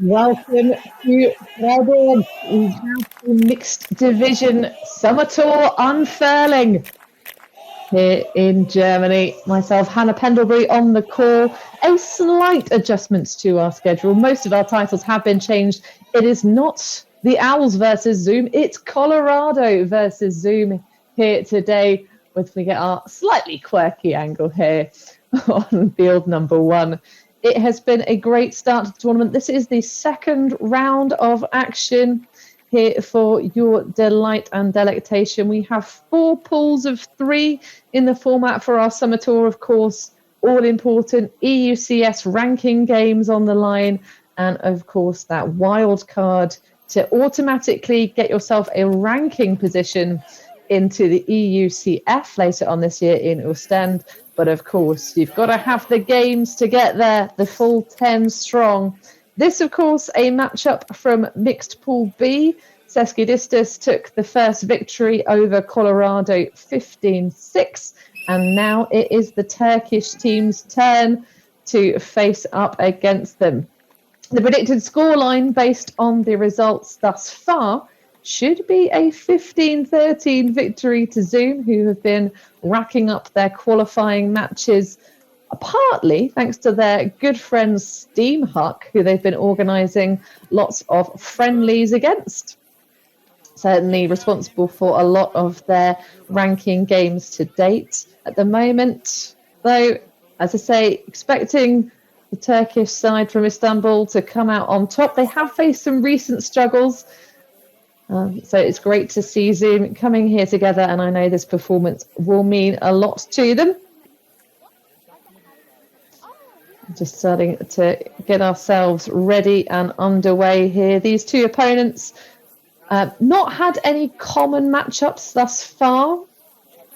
Welcome to Freiburg. We have the mixed division summer tour unfurling here in Germany. Myself, Hannah Pendlebury, on the call. A slight adjustments to our schedule. Most of our titles have been changed. It is not the Owls versus Zoom. It's Colorado versus Zoom here today. We get our slightly quirky angle here on field number one. It has been a great start to the tournament. This is the second round of action here for your delight and delectation. We have 4 pools of 3 in the format for our summer tour, of course. All important EUCS ranking games on the line, and of course that wild card to automatically get yourself a ranking position into the EUCF later on this year in Ostend. But of course, you've got to have the games to get there, the full 10 strong. This, of course, a matchup from Mixed Pool B. Seskidistas took the first victory over Colorado 15-6. And now it is the Turkish team's turn to face up against them. The predicted scoreline based on the results thus far should be a 15-13 victory to Zoom, who have been racking up their qualifying matches, partly thanks to their good friends Steam Huck, who they've been organising lots of friendlies against. Certainly responsible for a lot of their ranking games to date. At the moment, though, as I say, expecting the Turkish side from Istanbul to come out on top. They have faced some recent struggles. So it's great to see Zoom coming here together, and I know this performance will mean a lot to them. Just starting to get ourselves ready and underway here. These two opponents not had any common matchups thus far.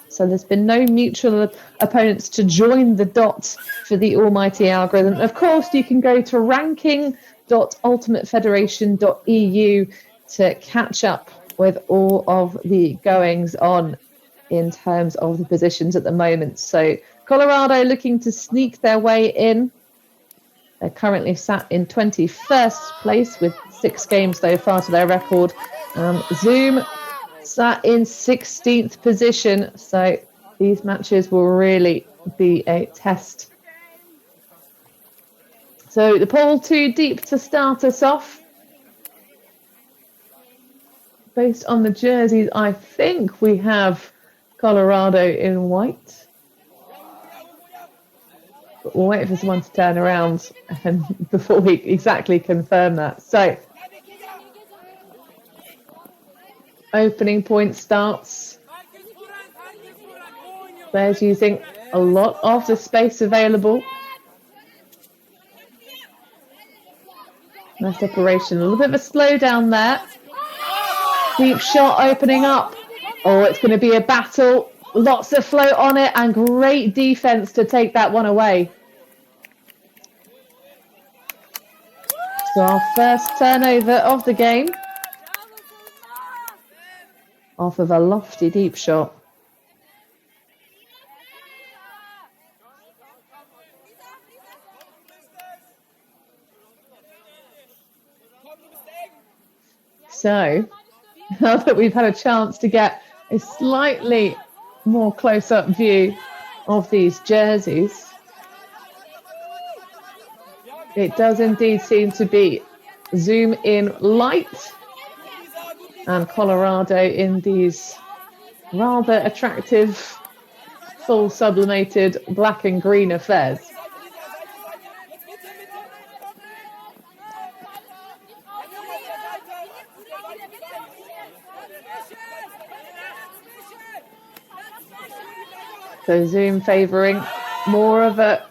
So there's been no mutual opponents to join the dots for the almighty algorithm. Of course, you can go to ranking.ultimatefederation.eu to catch up with all of the goings on in terms of the positions at the moment. So Colorado looking to sneak their way in. They're currently sat in 21st place with 6 games so far to their record. Zoom sat in 16th position. So these matches will really be a test. So the pool too deep to start us off. Based on the jerseys, I think we have Colorado in white. But we'll wait for someone to turn around before we exactly confirm that. So, opening point starts. There's using a lot of the space available. Nice separation. A little bit of a slowdown there. Deep shot opening up. Oh, it's going to be a battle. Lots of float on it and great defense to take that one away. So our first turnover of the game. Off of a lofty deep shot. So, now that we've had a chance to get a slightly more close-up view of these jerseys, it does indeed seem to be Zoom in light and Colorado in these rather attractive, full sublimated black and green affairs. So Zoom favouring more of a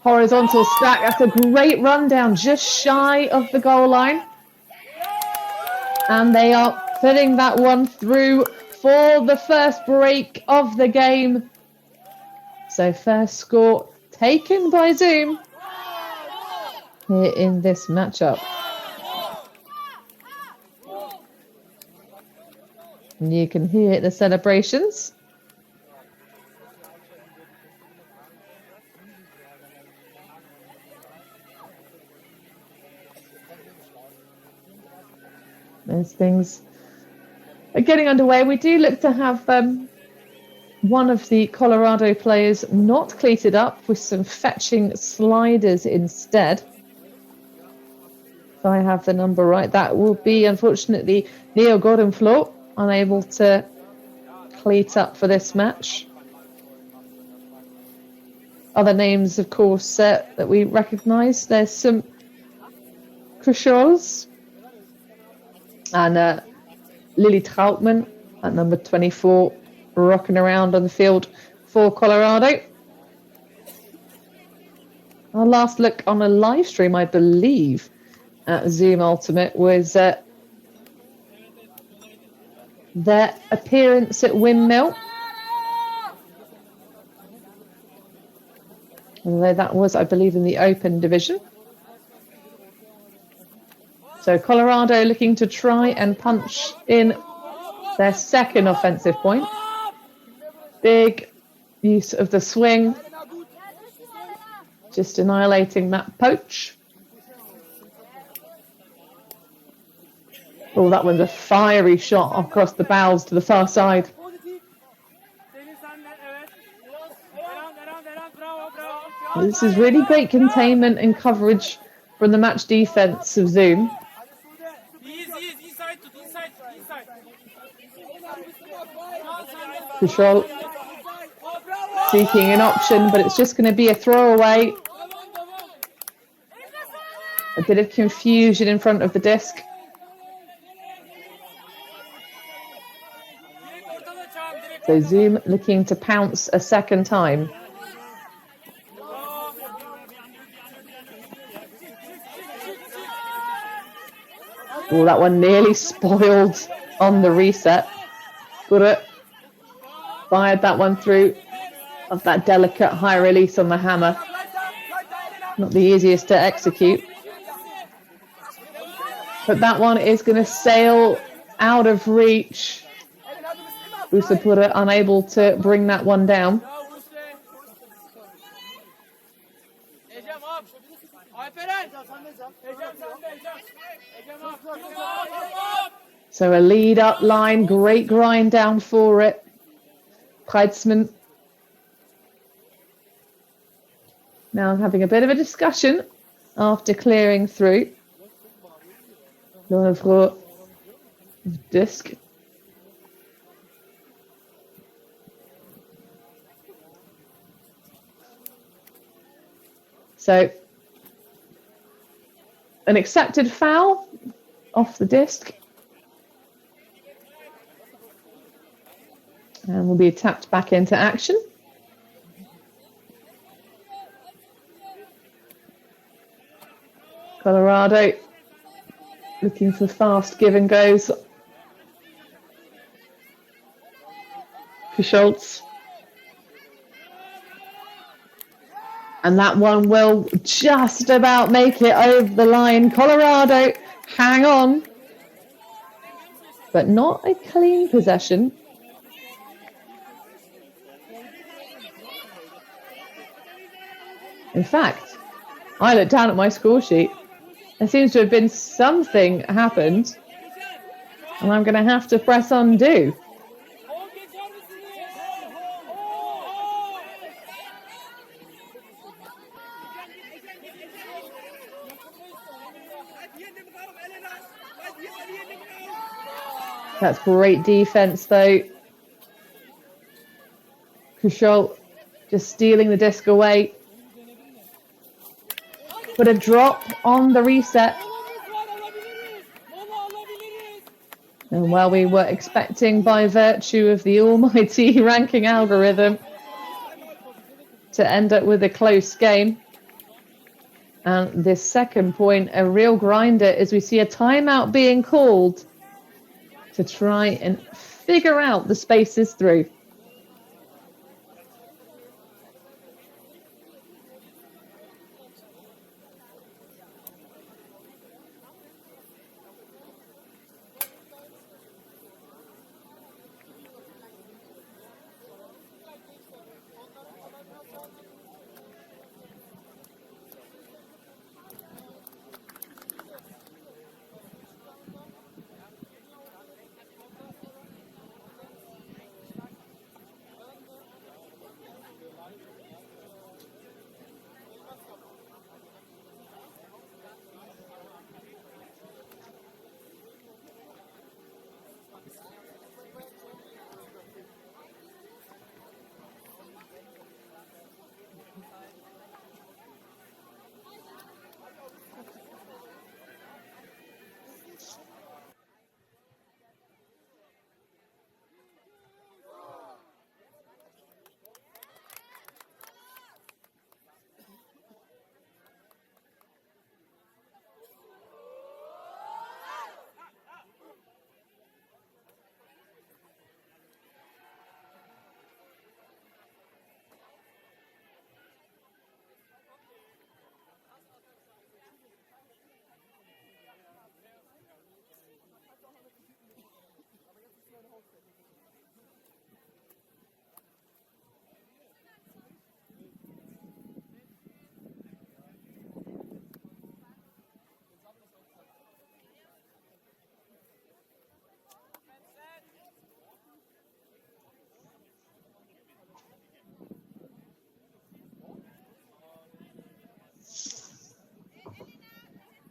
horizontal stack. That's a great rundown, just shy of the goal line. And they are putting that one through for the first break of the game. So first score taken by Zoom here in this matchup. And you can hear the celebrations. as things are getting underway. We do look to have one of the Colorado players not cleated up with some fetching sliders instead. If I have the number right, that will be, unfortunately, Neo Gordonfloor, unable to cleat up for this match. Other names, of course, that we recognise. There's some Cruchols and Lily Troutman at number 24, rocking around on the field for Colorado. Our last look on a live stream, I believe, at Zoom Ultimate was their appearance at Windmill. Although that was, I believe, in the open division. So Colorado looking to try and punch in their second offensive point. Big use of the swing. Just annihilating that poach. Oh, that one's a fiery shot across the bows to the far side. This is really great containment and coverage from the match defense of Zoom. Control seeking an option, but it's just going to be a throwaway. A bit of confusion in front of the disc. So Zoom looking to pounce a second time. Oh, that one nearly spoiled on the reset. Got it. Fired that one through of that delicate high release on the hammer. Not the easiest to execute. But that one is going to sail out of reach. Usapura unable to bring that one down. So a lead up line, great grind down for it. Kreitzman now having a bit of a discussion after clearing through. Lorevro disc. So an accepted foul off the disc. And will be tapped back into action. Colorado looking for fast give and goes. For Schultz. And that one will just about make it over the line. Colorado, hang on. But not a clean possession. In fact, I looked down at my score sheet. There seems to have been something happened. And I'm going to have to press undo. That's great defense, though. Kushol just stealing the disc away. Put a drop on the reset. And while we were expecting, by virtue of the almighty ranking algorithm, to end up with a close game. And this second point, a real grinder, as we see a timeout being called to try and figure out the spaces through.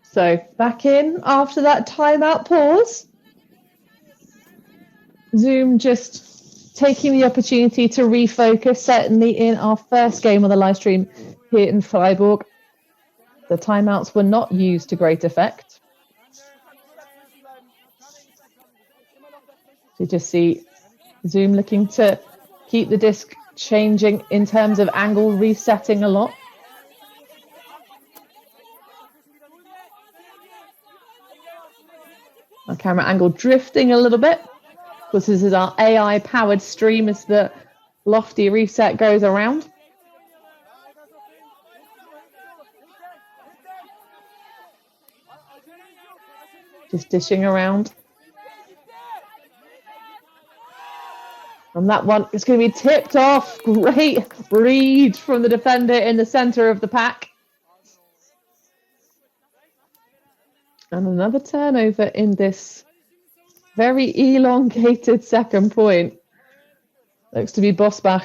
So back in after that timeout pause. Zoom just taking the opportunity to refocus, certainly in our first game of the live stream here in Freiburg. The timeouts were not used to great effect. You just see Zoom looking to keep the disc changing in terms of angle, resetting a lot. Our camera angle drifting a little bit, because this is our AI powered stream as the lofty reset goes around. Just dishing around. And that one is going to be tipped off. Great read from the defender in the center of the pack. And another turnover in this very elongated second point. Looks to be Bosbach.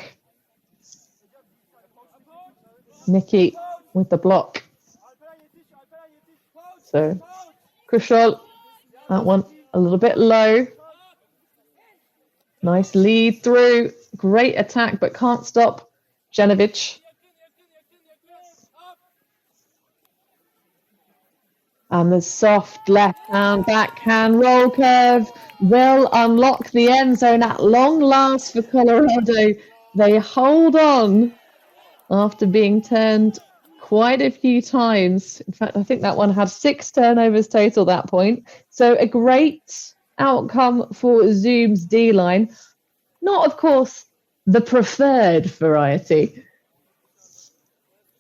Nikki with the block. So, Crucial, that one a little bit low. Nice lead through. Great attack, but can't stop Genovic. And the soft left-hand backhand roll curve will unlock the end zone at long last for Colorado. They hold on after being turned quite a few times. In fact, I think that one had 6 turnovers total at that point. So a great outcome for Zoom's D-line. Not, of course, the preferred variety.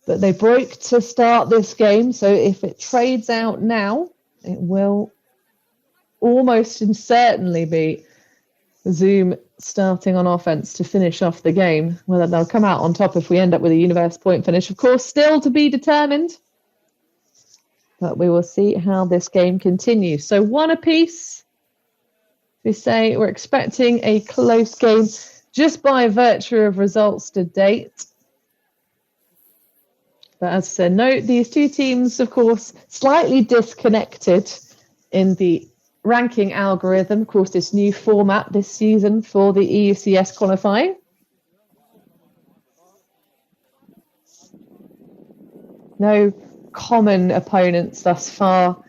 But they broke to start this game, so if it trades out now, it will almost and certainly be Zoom starting on offense to finish off the game. Whether they'll come out on top if we end up with a universe point finish, of course, still to be determined. But we will see how this game continues. So 1 apiece. We say we're expecting a close game just by virtue of results to date. But as I said, note these two teams, of course, slightly disconnected in the ranking algorithm. Of course, this new format this season for the EUCS qualifying. No common opponents thus far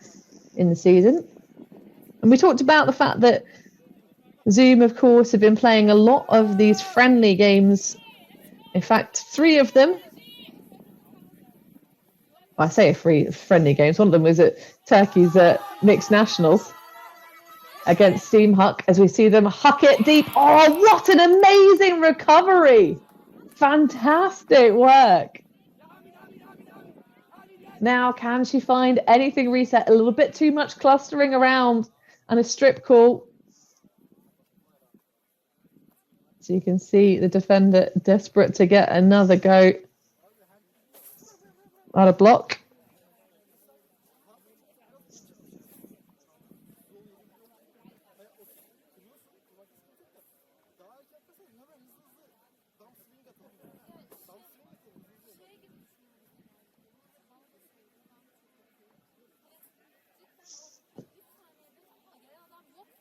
in the season. And we talked about the fact that Zoom, of course, have been playing a lot of these friendly games. In fact, 3 of them. I say 3 friendly games. One of them was at Turkey's mixed nationals against Steam Huck, as we see them huck it deep. Oh, what an amazing recovery! Fantastic work. Now, can she find anything reset? A little bit too much clustering around and a strip call. So you can see the defender desperate to get another go at a block.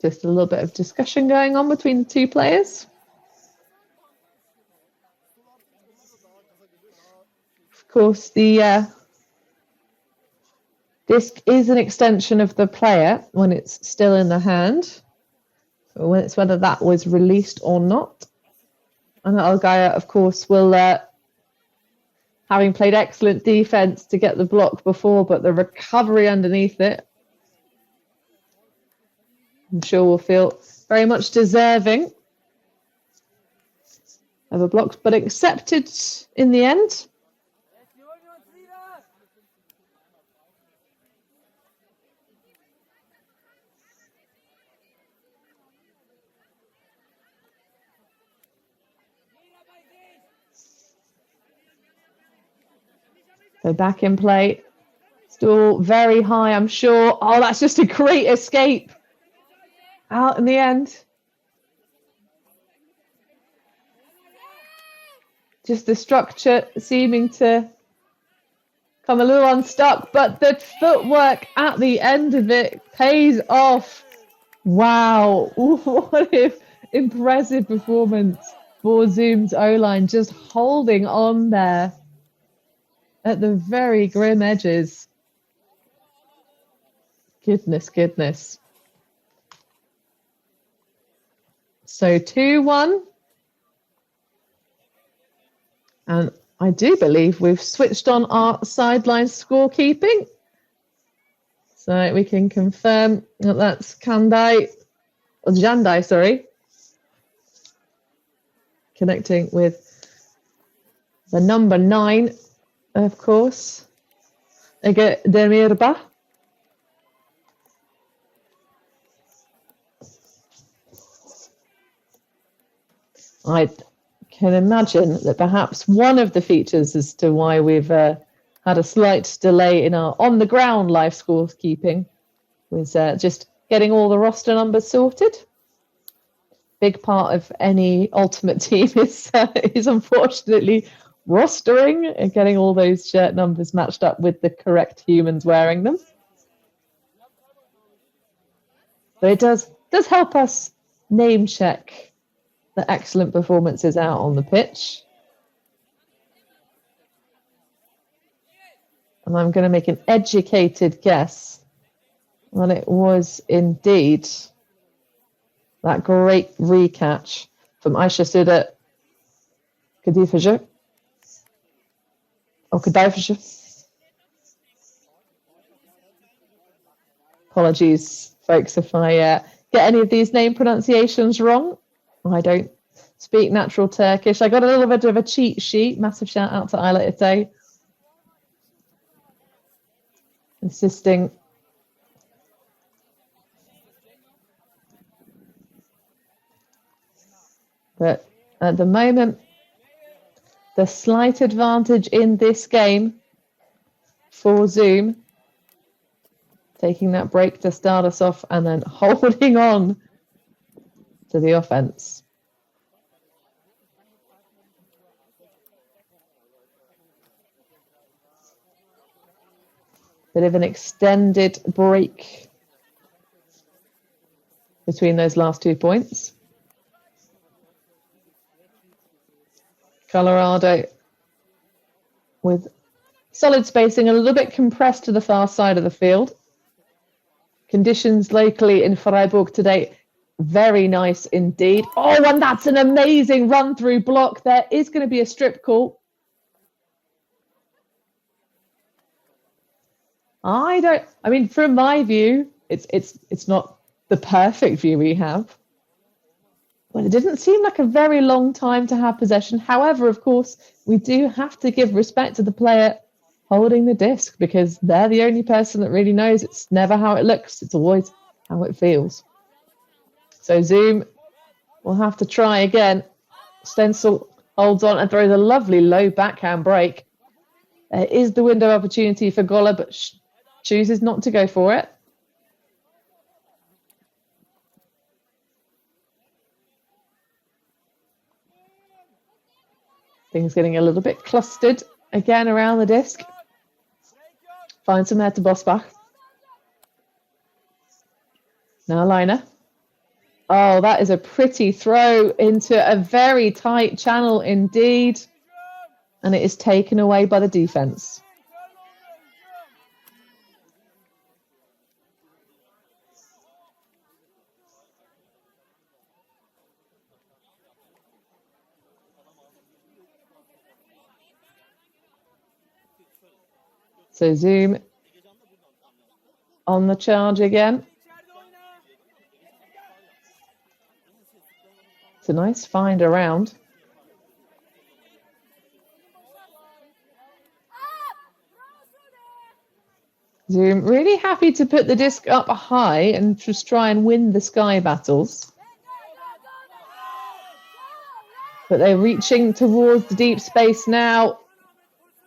Just a little bit of discussion going on between the 2 players. Of course, the disc is an extension of the player when it's still in the hand. So when it's whether that was released or not. And Algaya, of course, will, having played excellent defense to get the block before, but the recovery underneath it, I'm sure will feel very much deserving of a block, but accepted in the end. So back in play. Still very high, I'm sure. Oh, that's just a great escape. Out in the end. Just the structure seeming to come a little unstuck, but the footwork at the end of it pays off. Wow, what an impressive performance for Zoom's O-line, just holding on there at the very grim edges. Goodness. So 2-1. And I do believe we've switched on our sideline scorekeeping. So we can confirm that that's Jandai, sorry. Connecting with the number 9, of course. Ege Demirba. I can imagine that perhaps one of the features as to why we've had a slight delay in our on-the-ground live scorekeeping was just getting all the roster numbers sorted. Big part of any Ultimate team is unfortunately rostering and getting all those shirt numbers matched up with the correct humans wearing them. But it does help us name check the excellent performances out on the pitch. And I'm going to make an educated guess that it was indeed that great recatch from Aisha Suda Kadifajah. Or Kadifajah. Apologies, folks, if I get any of these name pronunciations wrong. I don't speak natural Turkish. I got a little bit of a cheat sheet. Massive shout out to Ayla Ite. Insisting that at the moment, the slight advantage in this game for Zoom, taking that break to start us off and then holding on to the offense. Bit of an extended break between those last 2 points. Colorado with solid spacing, a little bit compressed to the far side of the field. Conditions locally in Freiburg today, very nice indeed. Oh, and that's an amazing run-through block. There is going to be a strip call. I mean, from my view, it's not the perfect view we have. Well, it didn't seem like a very long time to have possession. However, of course, we do have to give respect to the player holding the disc because they're the only person that really knows. It's never how it looks. It's always how it feels. So Zoom will have to try again. Stencil holds on and throws a lovely low backhand break. There is the window opportunity for Gola, but chooses not to go for it. Things getting a little bit clustered again around the disc. Finds some there to Bosbach. Now Liner. Oh, that is a pretty throw into a very tight channel indeed. And it is taken away by the defense. So Zoom on the charge again. It's a nice find around. Zoom really happy to put the disc up high and just try and win the sky battles. But they're reaching towards the deep space now.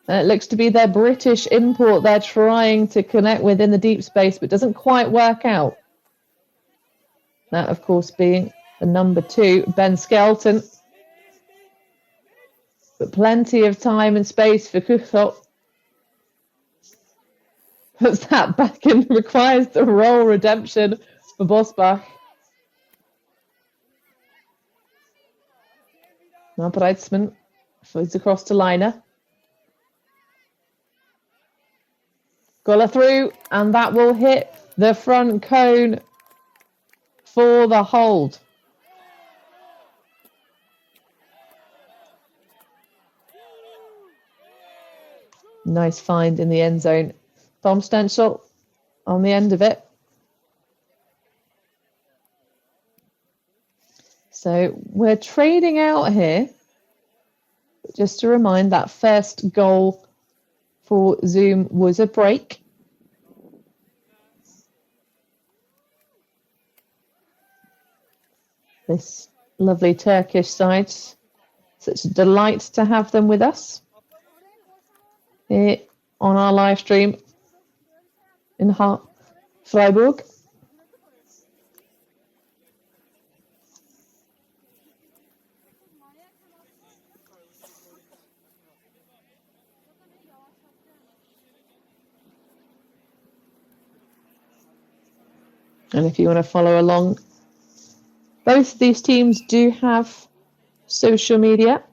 It looks to be their British import they're trying to connect with in the deep space, but doesn't quite work out. That, of course, being the number 2, Ben Skelton. But plenty of time and space for Kuchel. Puts that back and requires the roll redemption for Bosbach. Now Breitzman flies across to Liner. Golla through, and that will hit the front cone for the hold. Nice find in the end zone. Tom Stenchel on the end of it. So we're trading out here. Just to remind, that first goal for Zoom was a break. This lovely Turkish side. Such a delight to have them with us here on our live stream in Freiburg. And if you want to follow along, both of these teams do have social media.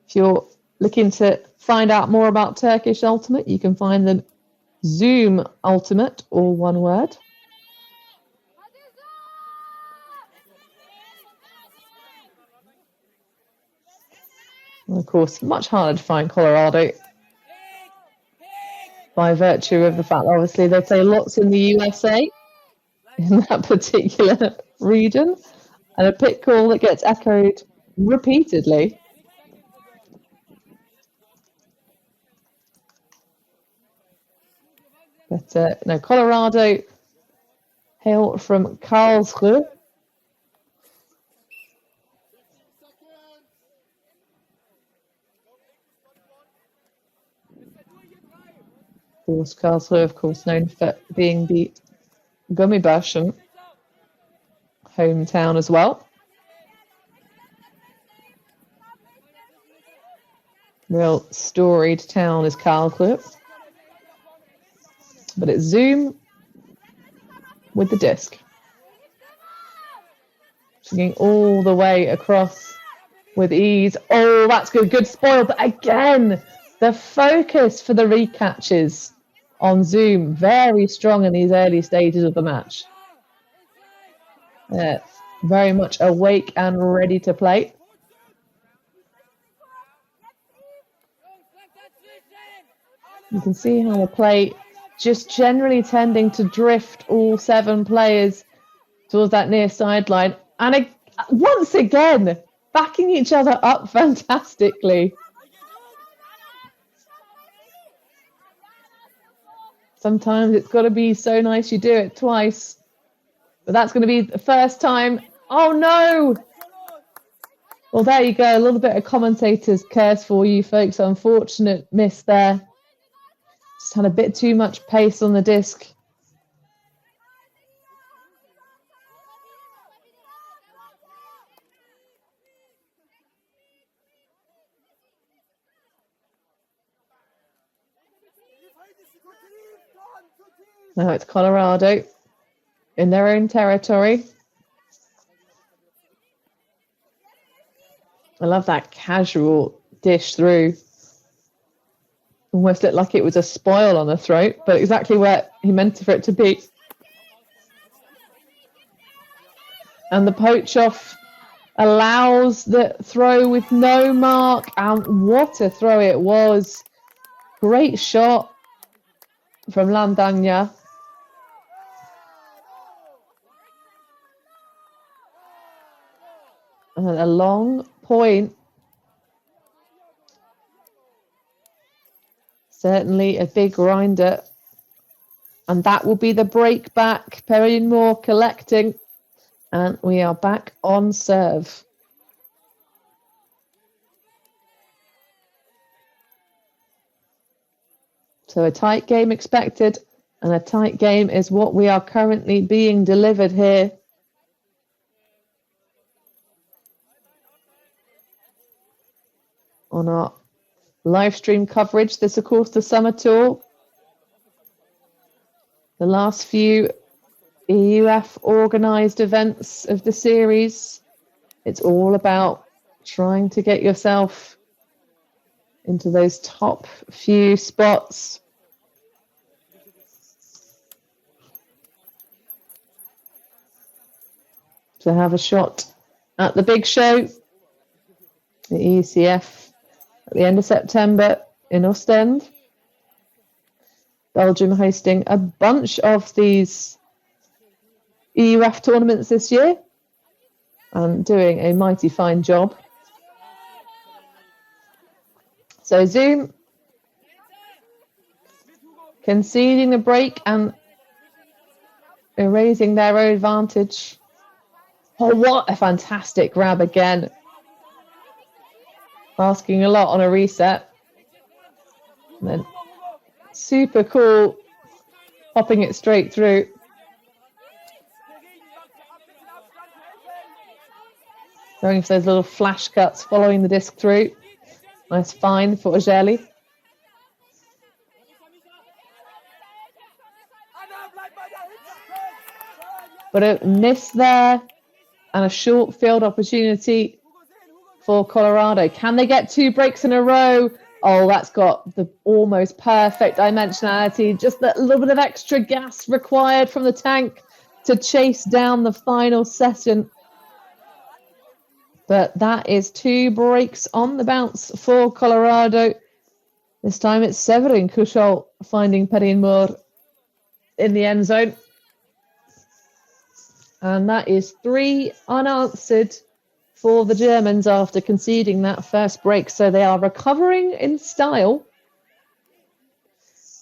If you're looking to find out more about Turkish Ultimate, you can find them Zoom Ultimate, all one word. And of course, much harder to find Colorado by virtue of the fact, obviously, they play lots in the USA in that particular region, and a pit call that gets echoed repeatedly. But no, Colorado hail from Karlsruhe. Of course, Karlsruhe, of course, known for being the Gummibärchen hometown as well. Real storied town is Karlsruhe. But it's Zoom with the disc. Swinging all the way across with ease. Oh, that's good. Good spoil. But again, the focus for the recatches on Zoom, very strong in these early stages of the match. Very much awake and ready to play. You can see how the play just generally tending to drift all 7 players towards that near sideline. And once again, backing each other up fantastically. Sometimes it's got to be so nice you do it twice. But that's going to be the first time. Oh, no! Well, there you go. A little bit of commentator's curse for you folks. Unfortunate miss there. Just had a bit too much pace on the disc. Now it's Colorado in their own territory. I love that casual dish through. Almost looked like it was a spoil on the throat, but exactly where he meant for it to be. And the poach off allows the throw with no mark. And what a throw it was. Great shot from Landagna. And a long point. Certainly a big grinder. And that will be the break back. Perrine Moore collecting. And we are back on serve. So a tight game expected, and a tight game is what we are currently being delivered here. On our live stream coverage, this of course the summer tour. The last few EUF organised events of the series. It's all about trying to get yourself into those top few spots. To have a shot at the big show, the EUCS, at the end of September in Ostend. Belgium hosting a bunch of these EUF tournaments this year and doing a mighty fine job. So Zoom conceding the break and erasing their own advantage. Oh, what a fantastic grab again. Asking a lot on a reset. And then super cool, popping it straight through. Going for those little flash cuts, following the disc through. Nice find for Ojeli. But a miss there and a short field opportunity for Colorado. Can they get 2 breaks in a row? Oh, that's got the almost perfect dimensionality. Just that little bit of extra gas required from the tank to chase down the final session. But that is 2 breaks on the bounce for Colorado. This time it's Severin Kuchol finding Perrin Moore in the end zone. And that is 3 unanswered for the Germans after conceding that first break. So they are recovering in style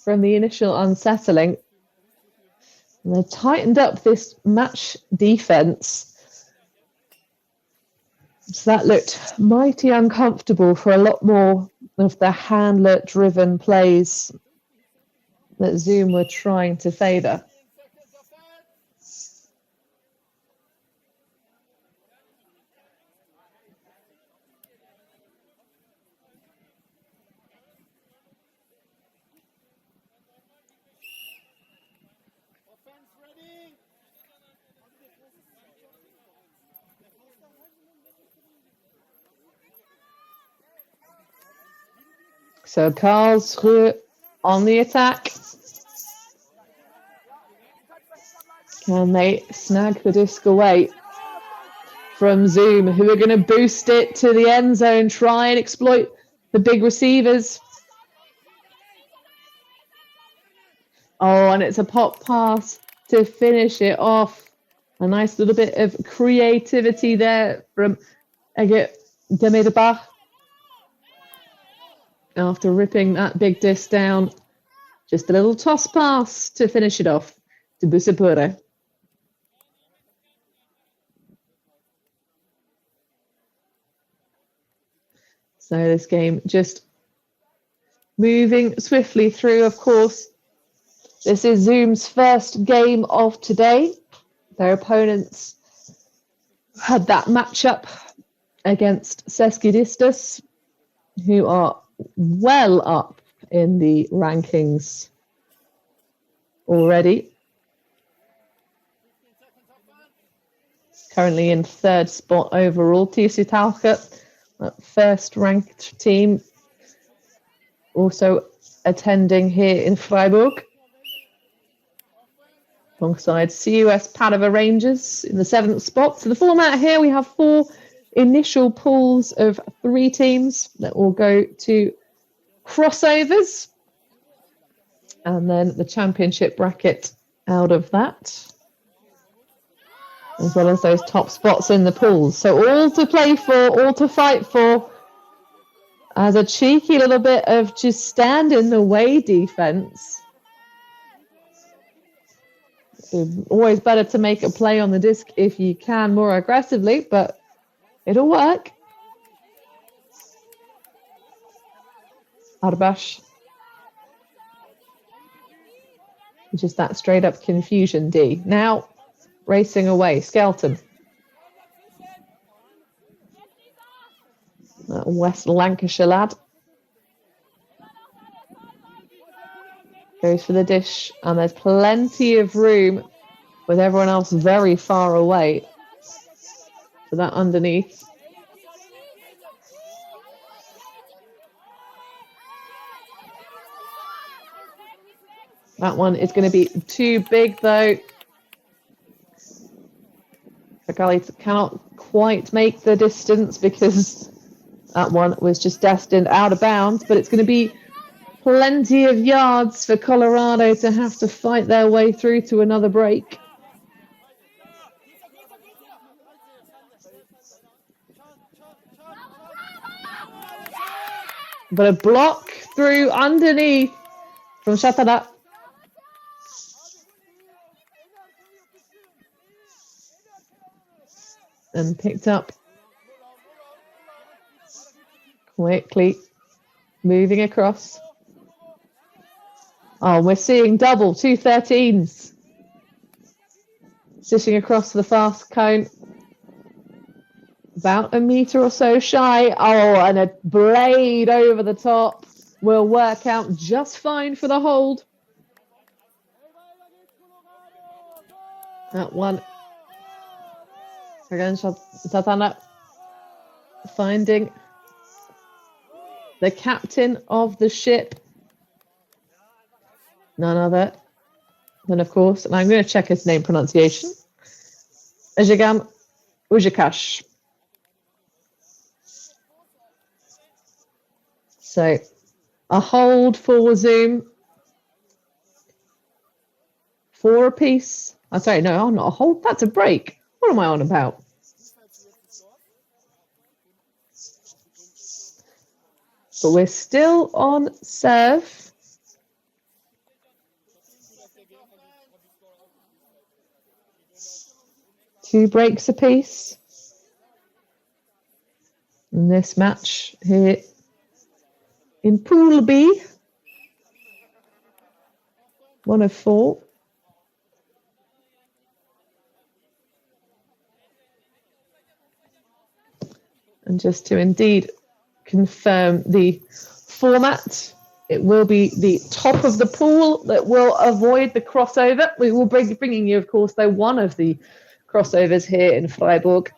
from the initial unsettling. And they've tightened up this match defense. So that looked mighty uncomfortable for a lot more of the handler-driven plays that Zoom were trying to favour. So Karlsruhe on the attack. Can they snag the disc away from Zoom, who are going to boost it to the end zone, try and exploit the big receivers. Oh, and it's a pop pass to finish it off. A nice little bit of creativity there from Egert Demirbach. After ripping that big disc down, just a little toss pass to finish it off to Busapure. So this game just moving swiftly through, of course. This is Zoom's first game of today. Their opponents had that matchup against Seskidistas, who are well up in the rankings already. Currently in 3rd spot overall. TSU Talca, first ranked team, also attending here in Freiburg. Alongside CUS Padova Rangers in the 7th spot. So the format here, we have 4 initial pools of 3 teams that will go to crossovers, and then the championship bracket out of that, as well as those top spots in the pools. So all to play for, all to fight for, as a cheeky little bit of just stand in the way defense. Always better to make a play on the disc if you can more aggressively, but it'll work. Arbash which is that straight up confusion D. Now racing away, Skelton. That West Lancashire lad. Goes for the dish, and there's plenty of room with everyone else very far away for that underneath. That one is going to be too big, though. Fagali cannot quite make the distance because that one was just destined out of bounds, but it's going to be plenty of yards for Colorado to have to fight their way through to another break. But a block through underneath from Chapada. And picked up quickly, moving across. Oh, we're seeing double 213s. Sitting across the fast cone. About a metre or so shy. Oh, and a blade over the top will work out just fine for the hold. That one. Again, Satana finding the captain of the ship. None other than, of course, and I'm going to check his name pronunciation, Ejigam Ujakash. So a hold for Zoom. 4 apiece. I'm sorry, no, not a hold. That's a break. What am I on about? But we're still on serve. Two breaks apiece in this match here in Pool B. 1 of 4. And just to indeed confirm the format, it will be the top of the pool that will avoid the crossover. We will be bringing you, of course, though, one of the crossovers here in Freiburg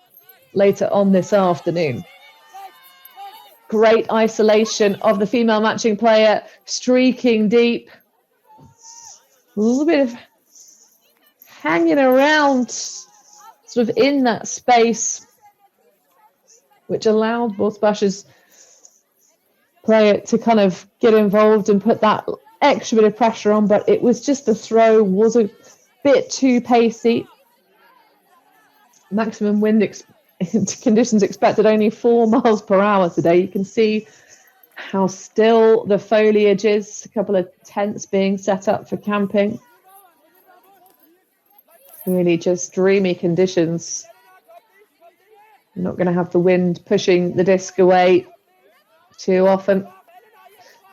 later on this afternoon. Great isolation of the female matching player, streaking deep. A little bit of hanging around, sort of in that space, which allowed Borsbash's player to kind of get involved and put that extra bit of pressure on, but it was just the throw was a bit too pacey. Maximum wind conditions expected only 4 miles per hour today. You can see how still the foliage is. A couple of tents being set up for camping. Really just dreamy conditions. You're not going to have the wind pushing the disc away too often,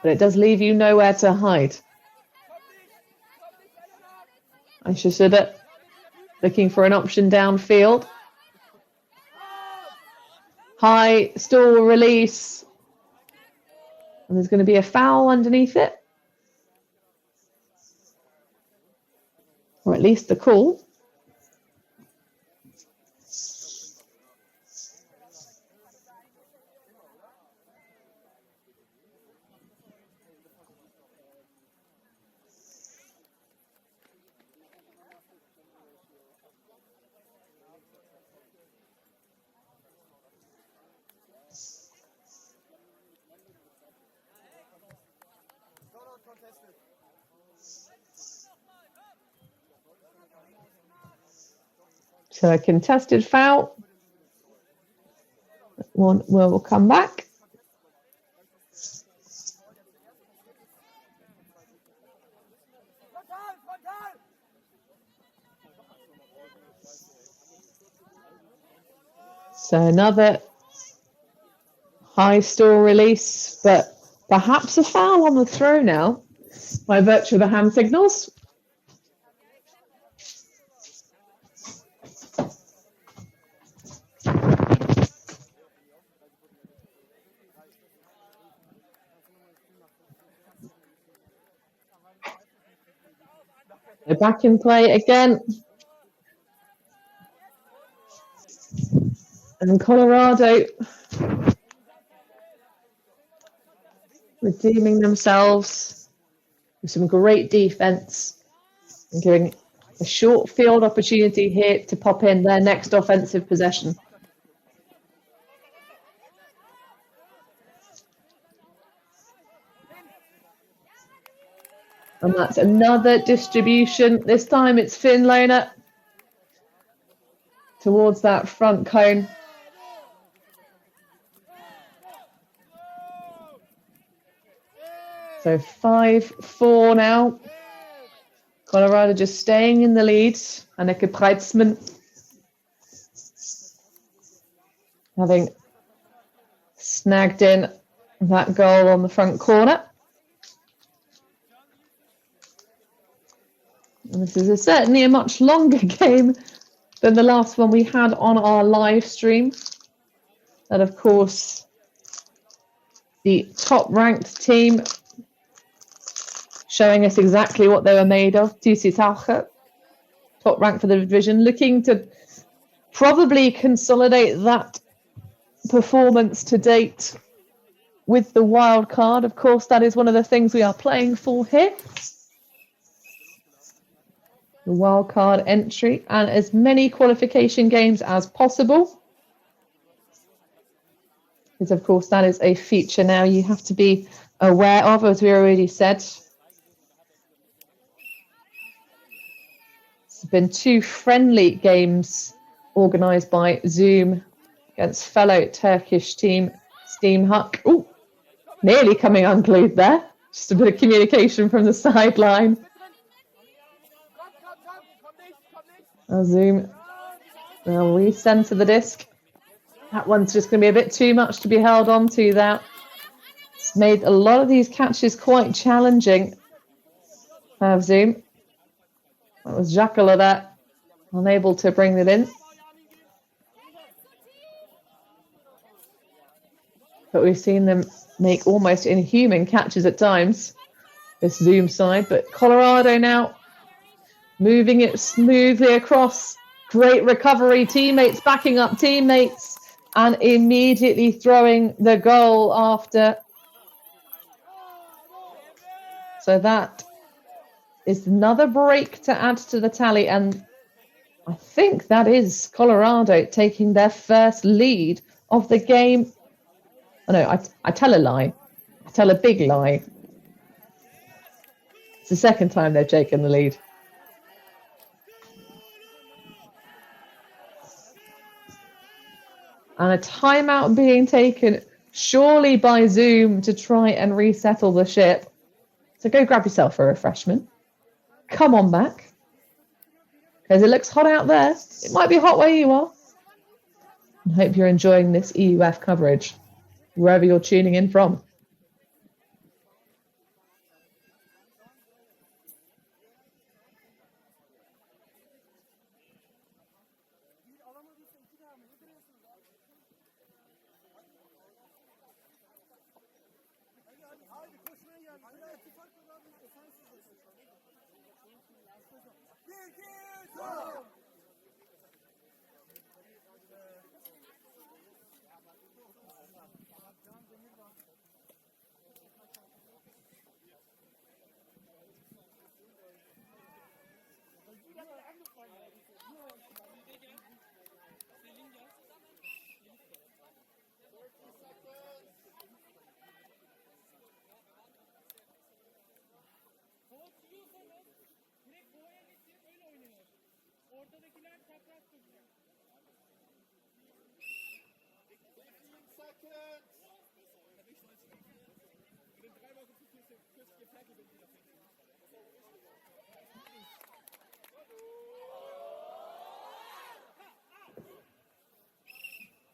but it does leave you nowhere to hide. Aisha looking for an option downfield. High stall release. And there's going to be a foul underneath it. Or at least the call. So a contested foul. One will come back. So another high stall release, but perhaps a foul on the throw now by virtue of the hand signals. They're back in play again. And Colorado redeeming themselves with some great defense and giving a short field opportunity here to pop in their next offensive possession. And that's another distribution. This time it's Finn Lohner towards that front cone. So 5-4 now. Colorado just staying in the lead. Anneke Preitzman having snagged in that goal on the front corner. And this is certainly a much longer game than the last one we had on our live stream. And of course, the top-ranked team showing us exactly what they were made of. TuS Talca, top rank for the division, looking to probably consolidate that performance to date with the wild card. Of course, that is one of the things we are playing for here. The wild card entry and as many qualification games as possible. Because, of course, that is a feature now you have to be aware of, as we already said. There's been 2 friendly games organised by Zoom against fellow Turkish team Steamhuck. Oh, nearly coming unglued there. Just a bit of communication from the sideline. Zoom will recenter the disc. That one's just going to be a bit too much to be held on to. That it's made a lot of these catches quite challenging. Zoom. That was Jacala there, unable to bring it in. But we've seen them make almost inhuman catches at times, this Zoom side. But Colorado now moving it smoothly across. Great recovery, teammates backing up teammates and immediately throwing the goal after. So that is another break to add to the tally, and I think that is Colorado taking their first lead of the game. Oh no, I tell a lie. I tell a big lie. It's the second time they've taken the lead. And a timeout being taken, surely by Zoom, to try and resettle the ship. So go grab yourself a refreshment. Come on back. Because it looks hot out there. It might be hot where you are. I hope you're enjoying this EUF coverage, wherever you're tuning in from.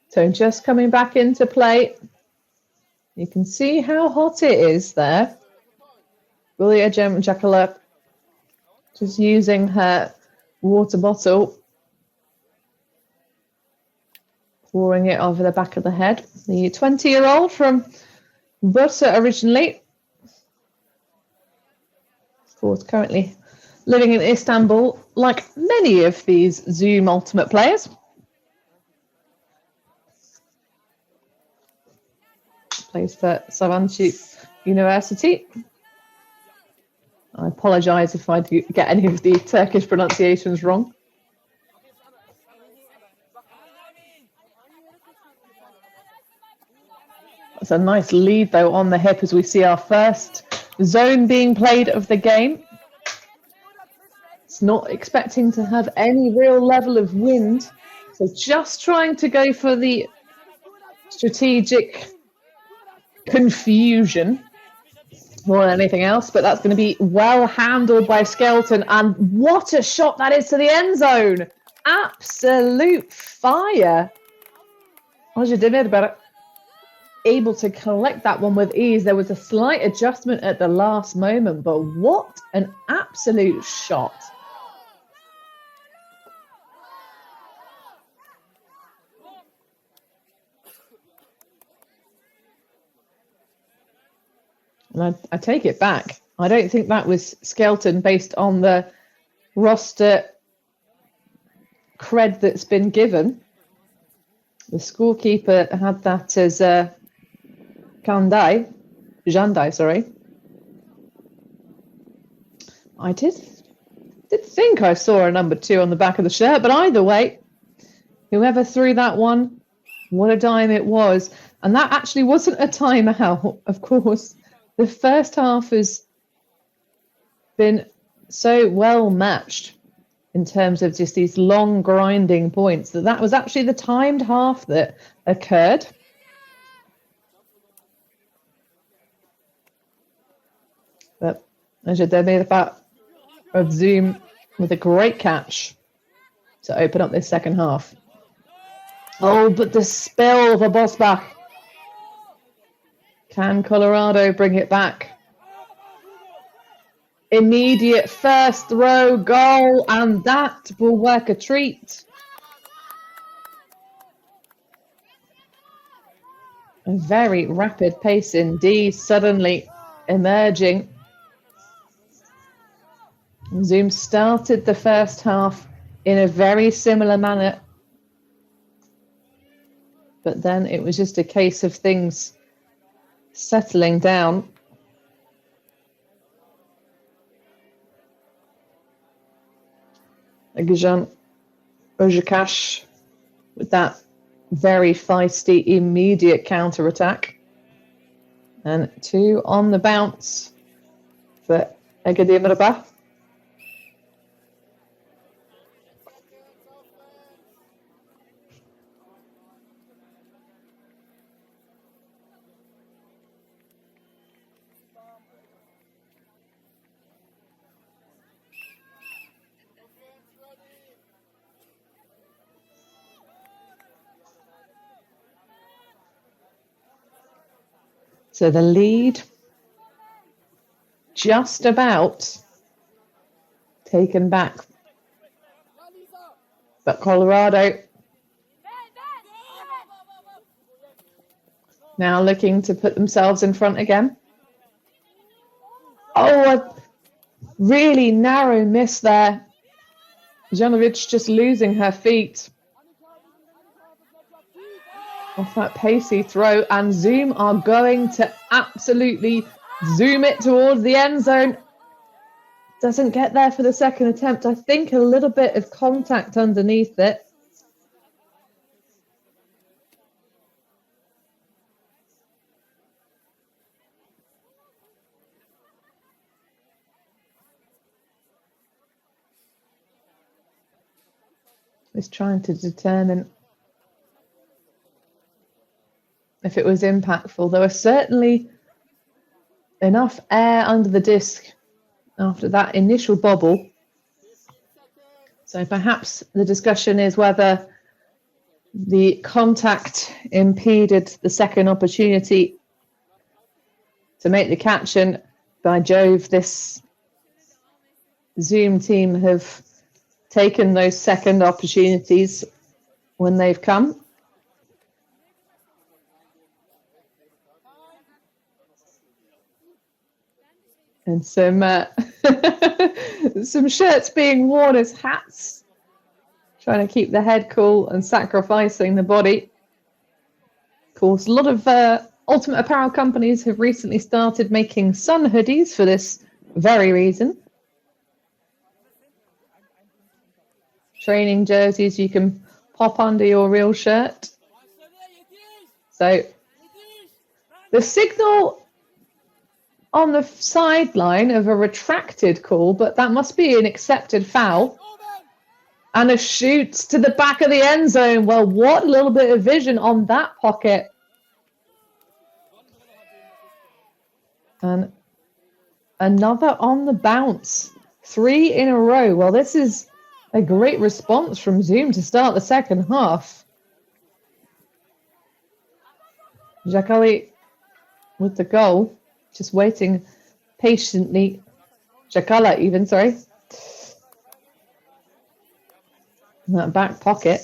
So just coming back into play. You can see how hot it is there. Julia Jacala just using her water bottle, pouring it over the back of the head. The 20-year-old from Bursa originally. Of course, currently living in Istanbul, like many of these Zoom Ultimate players. Plays for Sabancı University. I apologise if I do get any of the Turkish pronunciations wrong. It's a nice lead, though, on the hip as we see our first zone being played of the game. It's not expecting to have any real level of wind, so just trying to go for the strategic confusion more than anything else, but that's going to be well handled by Skelton, and what a shot that is to the end zone. Absolute fire. Demir better able to collect that one with ease. There was a slight adjustment at the last moment, but what an absolute shot. And I take it back. I don't think that was Skelton based on the roster cred that's been given. The scorekeeper had that as Jandai, sorry. I did think I saw a number 2 on the back of the shirt, but either way, whoever threw that one, what a dime it was. And that actually wasn't a timeout, of course. The first half has been so well matched in terms of just these long grinding points that was actually the timed half that occurred. But they made about of Zoom with a great catch to open up this second half. Oh, but the spill for Bosbach. Can Colorado bring it back? Immediate first throw goal, and that will work a treat. A very rapid pace indeed, suddenly emerging. Zoom started the first half in a very similar manner, but then it was just a case of things settling down. Egecan Ojakash with that very feisty immediate counter-attack. And 2 on the bounce for Egedemirabah. So the lead just about taken back. But Colorado now looking to put themselves in front again. Oh, a really narrow miss there. Janovic just losing her feet off that pacey throw, and Zoom are going to absolutely zoom it towards the end zone. Doesn't get there for the second attempt. I think a little bit of contact underneath it. It's trying to determine if it was impactful. There was certainly enough air under the disc after that initial bobble. So perhaps the discussion is whether the contact impeded the second opportunity to make the catch. And by Jove, this Zoom team have taken those second opportunities when they've come. And some some shirts being worn as hats, trying to keep the head cool and sacrificing the body. Of course, a lot of ultimate apparel companies have recently started making sun hoodies for this very reason. Training jerseys you can pop under your real shirt. So the signal on the sideline of a retracted call, but that must be an accepted foul. And a shoot to the back of the end zone. Well, what a little bit of vision on that pocket. And another on the bounce. 3 in a row. Well, this is a great response from Zoom to start the second half. Jakali with the goal, just waiting patiently. Jakala even, sorry. In that back pocket.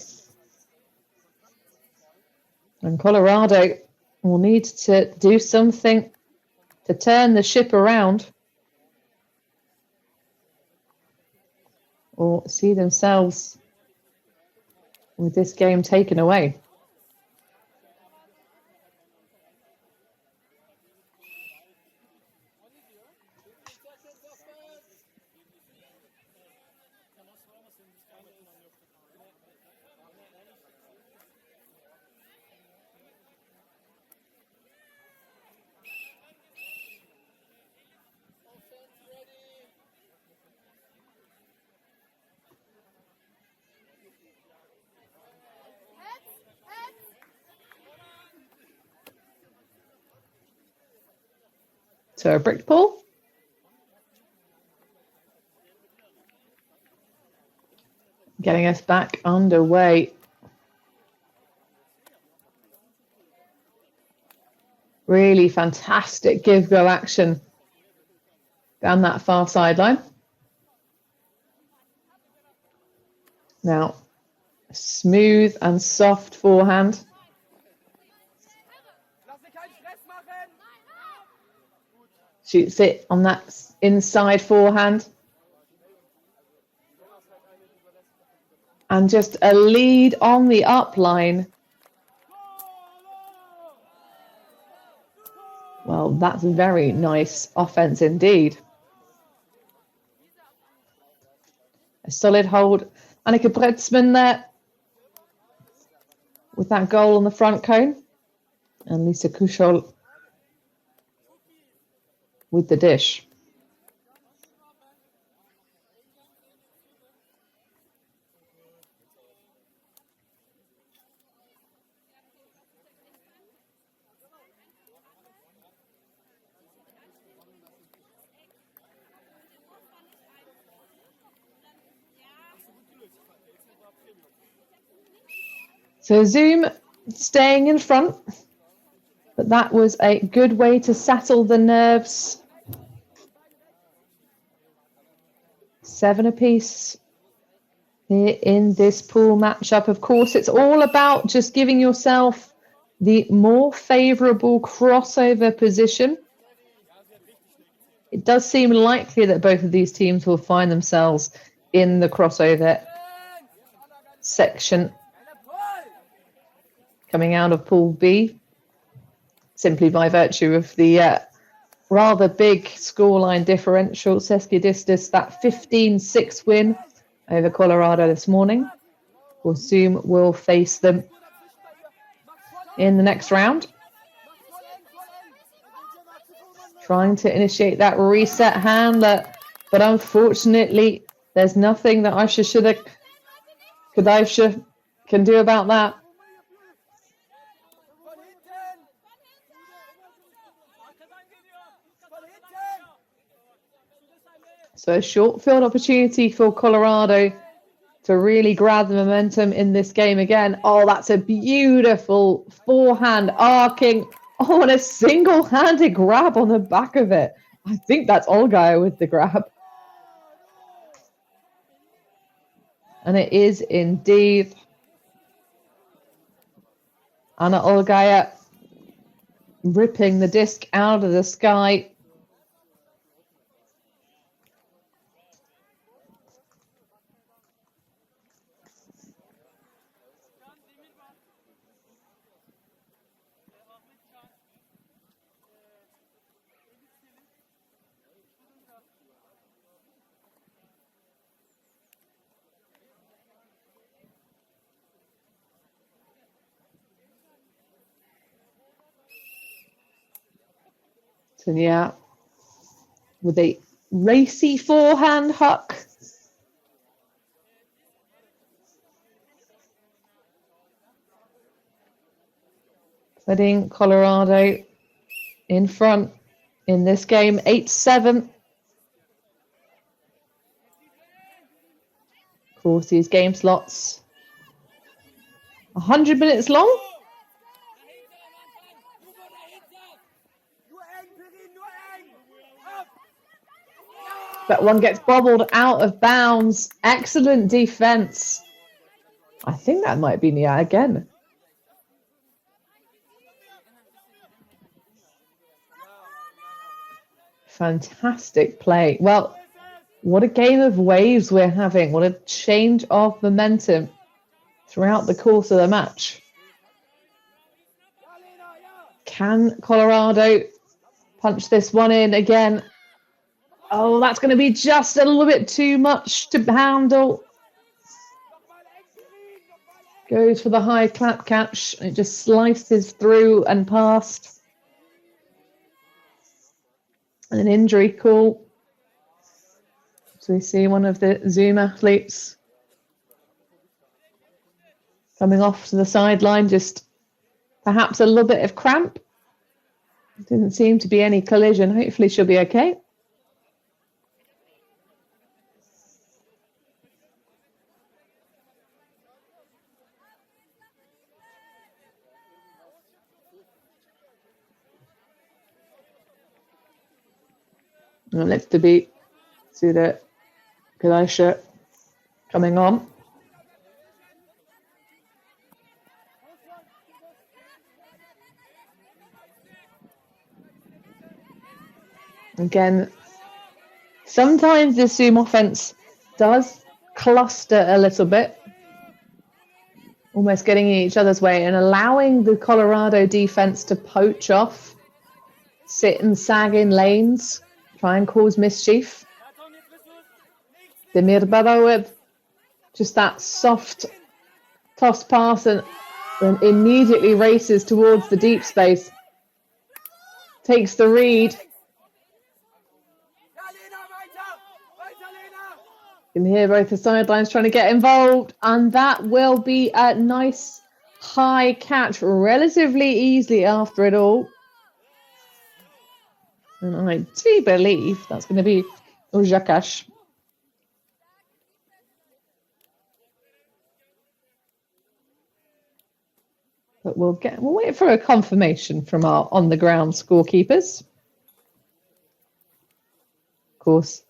And Colorado will need to do something to turn the ship around or see themselves with this game taken away. So a brick ball. Getting us back underway. Really fantastic give-go action down that far sideline. Now, smooth and soft forehand. Shoots it on that inside forehand. And just a lead on the up line. Well, that's a very nice offense indeed. A solid hold. Annika Bredsman there with that goal on the front cone. And Lisa Kuschel with the dish. So Zoom staying in front, but that was a good way to settle the nerves. 7 apiece here in this pool matchup. Of course, it's all about just giving yourself the more favourable crossover position. It does seem likely that both of these teams will find themselves in the crossover section coming out of Pool B, simply by virtue of the rather big scoreline differential. Ceskidistas, that 15-6 win over Colorado this morning. Well, Zoom will face them in the next round. Trying to initiate that reset handler, but unfortunately, there's nothing that Kadaisha can do about that. So a short field opportunity for Colorado to really grab the momentum in this game again. Oh, that's a beautiful forehand arcing. Oh, and a single-handed grab on the back of it. I think that's Olgaya with the grab. And it is indeed Anna Olgaya ripping the disc out of the sky. And yeah, with a racy forehand huck. Putting Colorado in front in this game, 8-7. Of course, these game slots 100 minutes long. That one gets bobbled out of bounds. Excellent defense. I think that might be Nia again. Fantastic play. Well, what a game of waves we're having. What a change of momentum throughout the course of the match. Can Colorado punch this one in again? Oh, that's going to be just a little bit too much to handle. Goes for the high clap catch. It just slices through and past. And an injury call. So we see one of the Zoom athletes coming off to the sideline, just perhaps a little bit of cramp. Didn't seem to be any collision. Hopefully she'll be okay. And looks to be Suda Galasha coming on. Again, sometimes the Zoom offense does cluster a little bit, almost getting in each other's way and allowing the Colorado defense to poach off, sit and sag in lanes, try and cause mischief. Demirbaro with just that soft toss pass and then immediately races towards the deep space. Takes the read. You can hear both the sidelines trying to get involved, and that will be a nice high catch relatively easily after it all. And I do believe that's going to be Ujakash. But we'll wait for a confirmation from our on-the-ground scorekeepers. Of course,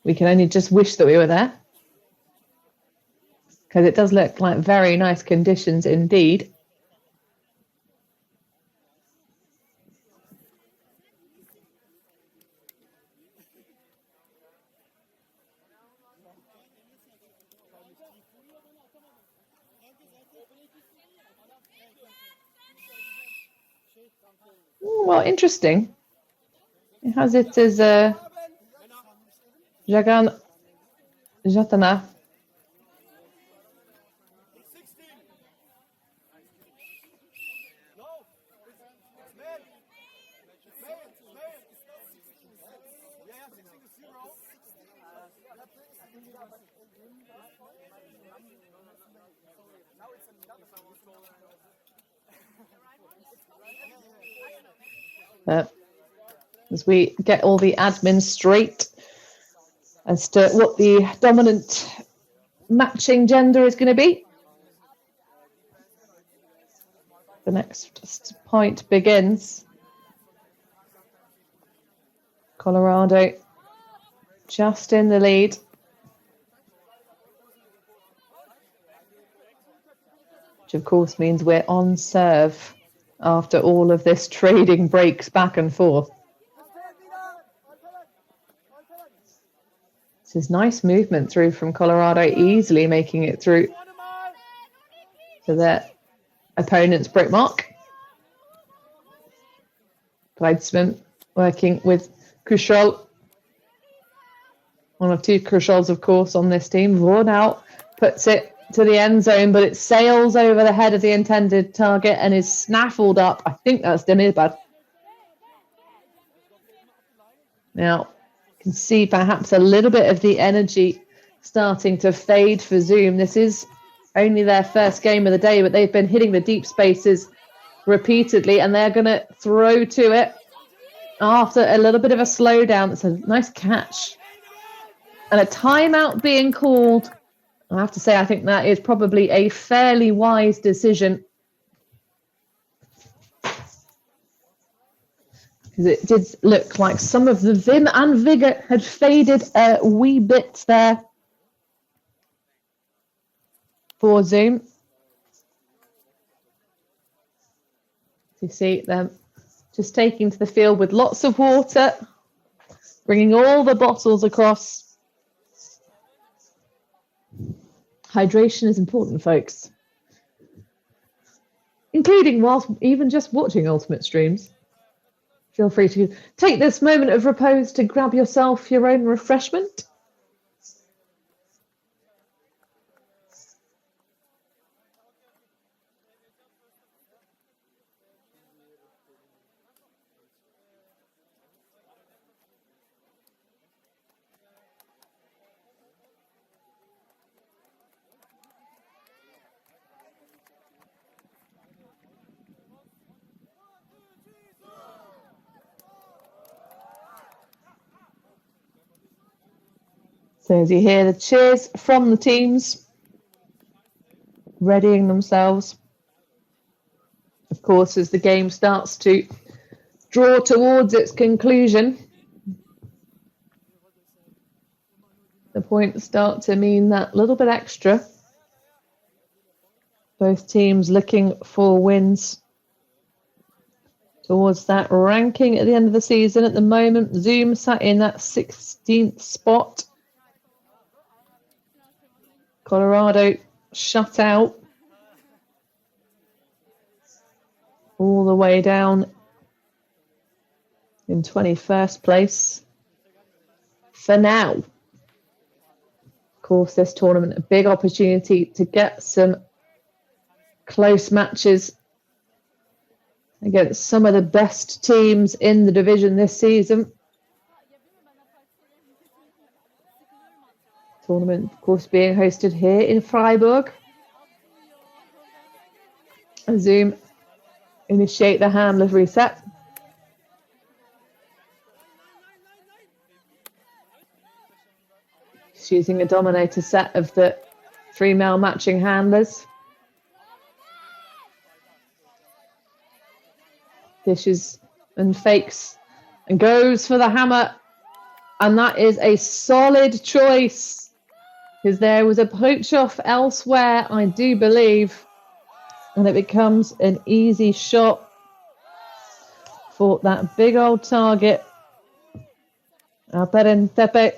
we can only just wish that we were there, because it does look like very nice conditions indeed. Well, interesting. It has it as Jagan Jatana. As we get all the admin straight as to what the dominant matching gender is going to be. The next point begins. Colorado just in the lead. Which of course means we're on serve after all of this trading breaks back and forth. This is nice movement through from Colorado, easily making it through to their opponent's break mark. Kleidsman working with Kushol. One of two Kushols, of course, on this team. Vornau puts it to the end zone, but it sails over the head of the intended target and is snaffled up. I think that's Demirbad. Now, you can see perhaps a little bit of the energy starting to fade for Zoom. This is only their first game of the day, but they've been hitting the deep spaces repeatedly, and they're going to throw to it after a little bit of a slowdown. It's a nice catch. And a timeout being called. I have to say, I think that is probably a fairly wise decision. Because it did look like some of the vim and vigour had faded a wee bit there for Zoom. You see them just taking to the field with lots of water, bringing all the bottles across. Hydration is important, folks, including whilst even just watching Ultimate streams. Feel free to take this moment of repose to grab yourself your own refreshment. So as you hear the cheers from the teams, readying themselves, of course, as the game starts to draw towards its conclusion, the points start to mean that little bit extra. Both teams looking for wins towards that ranking at the end of the season. At the moment, Zoom sat in that 16th spot. Colorado shut out all the way down in 21st place for now. Of course, this tournament, a big opportunity to get some close matches against some of the best teams in the division this season. Tournament, of course, being hosted here in Freiburg. Zoom initiate the handlers reset. Just using a dominator set of the 3-male matching handlers. Dishes and fakes and goes for the hammer. And that is a solid choice. Because there was a poach off elsewhere, I do believe. And it becomes an easy shot for that big old target. Alperen Tepe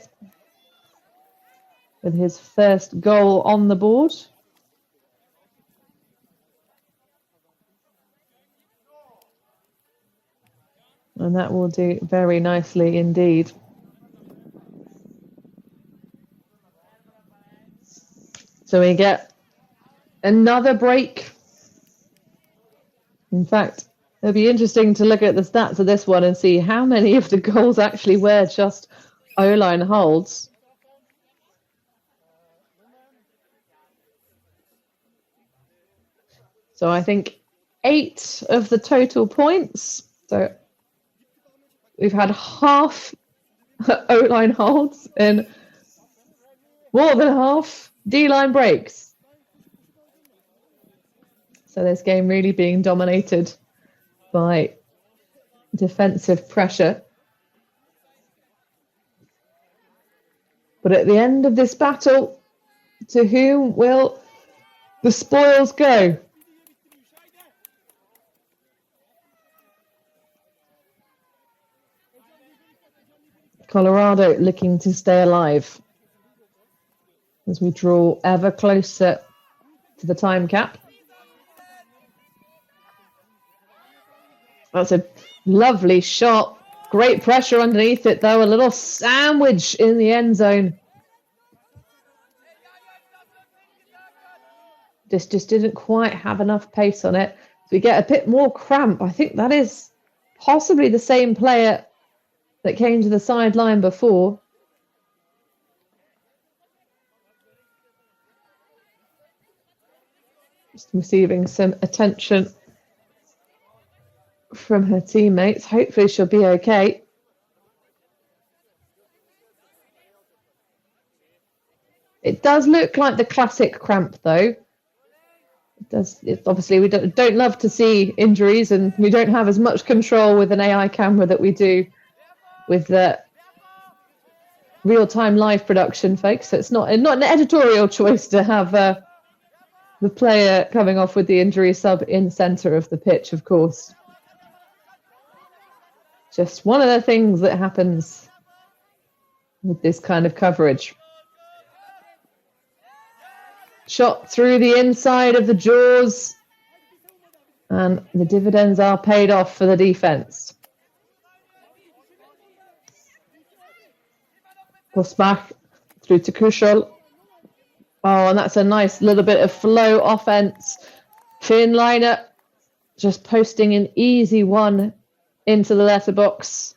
with his first goal on the board. And that will do very nicely indeed. So we get another break. In fact, it'll be interesting to look at the stats of this one and see how many of the goals actually were just O-line holds. So I think 8 of the total points. So we've had half O-line holds and more than half D-line breaks. So this game really being dominated by defensive pressure. But at the end of this battle, to whom will the spoils go? Colorado looking to stay alive as we draw ever closer to the time cap. That's a lovely shot. Great pressure underneath it, though. A little sandwich in the end zone. This just didn't quite have enough pace on it. So we get a bit more cramp. I think that is possibly the same player that came to the sideline before. Just receiving some attention from her teammates. Hopefully she'll be okay. It does look like the classic cramp, though. Obviously, we don't love to see injuries, and we don't have as much control with an AI camera that we do with the real-time live production, folks. So it's not an editorial choice to have the player coming off with the injury sub in center of the pitch, of course. Just one of the things that happens with this kind of coverage. Shot through the inside of the jaws, and the dividends are paid off for the defense. Bosbach through to Kuschel. Oh, and that's a nice little bit of flow offense. Finliner just posting an easy one into the letterbox.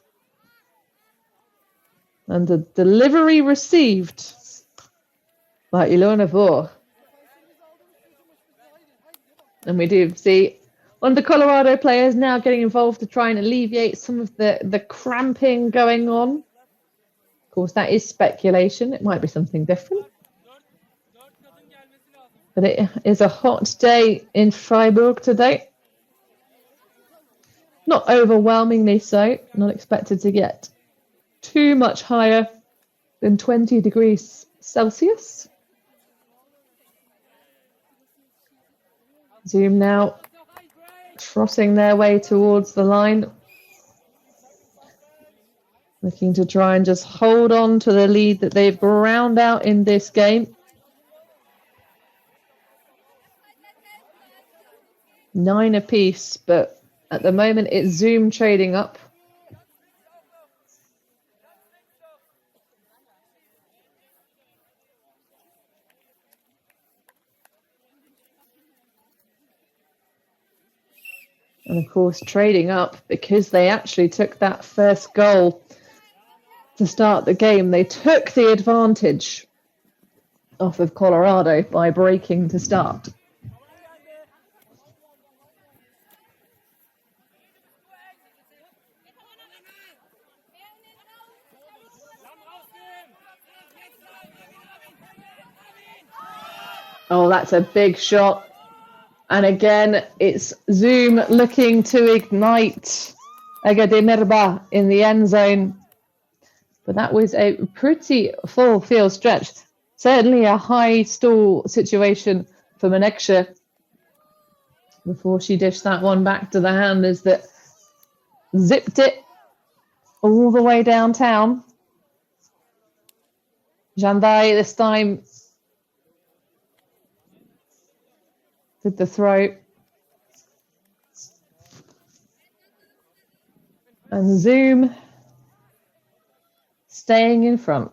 And the delivery received by Ilona Vore. And we do see one of the Colorado players now getting involved to try and alleviate some of the cramping going on. Of course, that is speculation. It might be something different. But it is a hot day in Freiburg today. Not overwhelmingly so. Not expected to get too much higher than 20 degrees Celsius. Zoom now trotting their way towards the line. Looking to try and just hold on to the lead that they've ground out in this game. 9 apiece, but at the moment it's Zoom trading up. And of course, trading up because they actually took that first goal to start the game. They took the advantage off of Colorado by breaking to start. Oh, that's a big shot. And again, it's Zoom looking to ignite Agademirba in the end zone. But that was a pretty full field stretch. Certainly a high stall situation for Maneksha before she dished that one back to the handlers that zipped it all the way downtown. Jandai this time did the throw. And Zoom staying in front.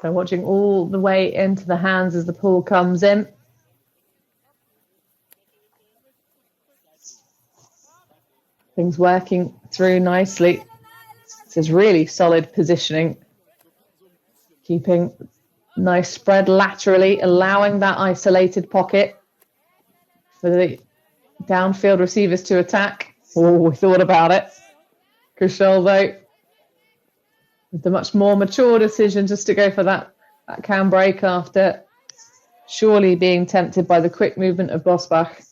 So watching all the way into the hands as the pull comes in. Things working through nicely. This is really solid positioning. Keeping nice spread laterally, allowing that isolated pocket for the downfield receivers to attack. Oh, we thought about it. Kuschel, though, with the much more mature decision just to go for that cam break after surely being tempted by the quick movement of Bosbach.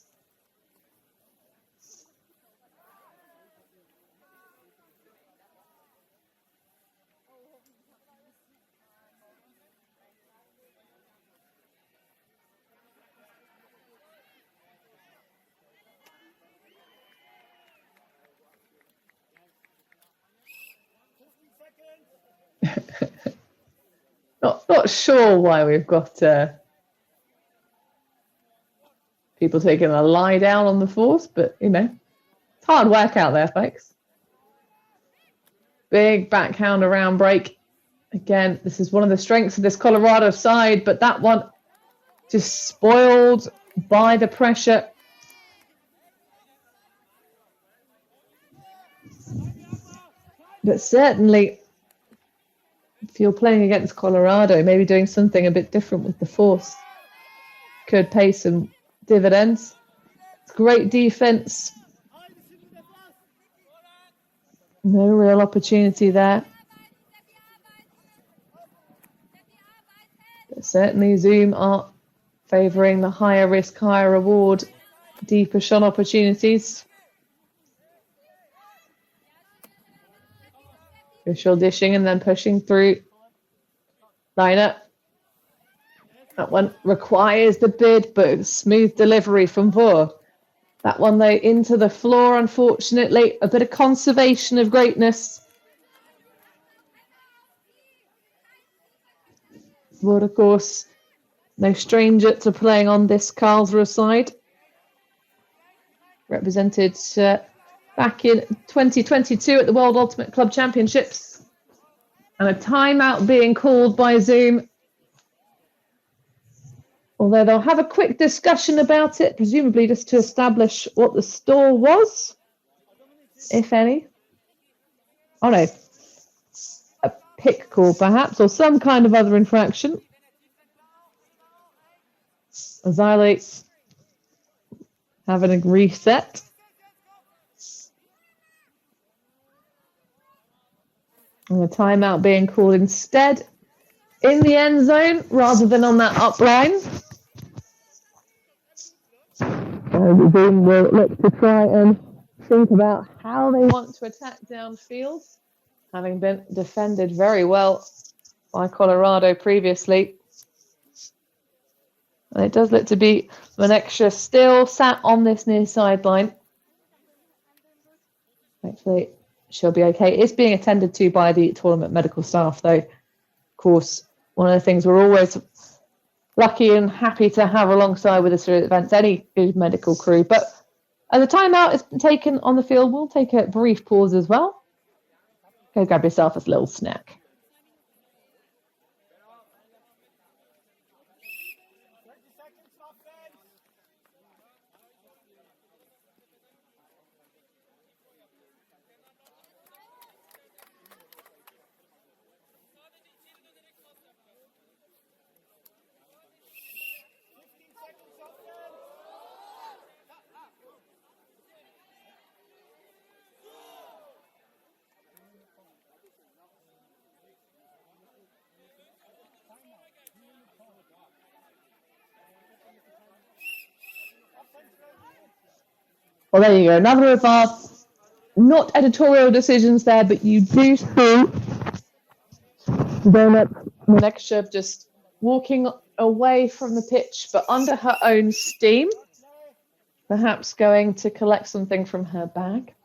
Not sure why we've got people taking a lie down on the force, but you know, it's hard work out there, folks. Big backhand around break. Again, this is one of the strengths of this Colorado side, but that one just spoiled by the pressure. But certainly, if you're playing against Colorado, maybe doing something a bit different with the force could pay some dividends. It's great defense. No real opportunity there. But certainly Zoom are favouring the higher risk, higher reward, deeper shot opportunities. Visual dishing and then pushing through. Liner. That one requires the bid, but smooth delivery from Vor. That one, though, into the floor, unfortunately. A bit of conservation of greatness. Vor, of course, no stranger to playing on this Karlsruhe side. Represented back in 2022 at the World Ultimate Club Championships. And a timeout being called by Zoom. Although they'll have a quick discussion about it, presumably just to establish what the score was, if any. Oh no, a pick call perhaps, or some kind of other infraction. Xylate having a reset. And a timeout being called instead in the end zone rather than on that up line. The Zoom will look to try and think about how they want to attack downfield, having been defended very well by Colorado previously. And it does look to be Maneksha still sat on this near sideline. Hopefully she'll be okay. It's being attended to by the tournament medical staff, though. Of course, one of the things we're always lucky and happy to have alongside with us at events, any good medical crew. But as a timeout is taken on the field, we'll take a brief pause as well. Go grab yourself a little snack. Well, there you go. Another of our not editorial decisions there, but you do see Maneksha just walking away from the pitch, but under her own steam, perhaps going to collect something from her bag.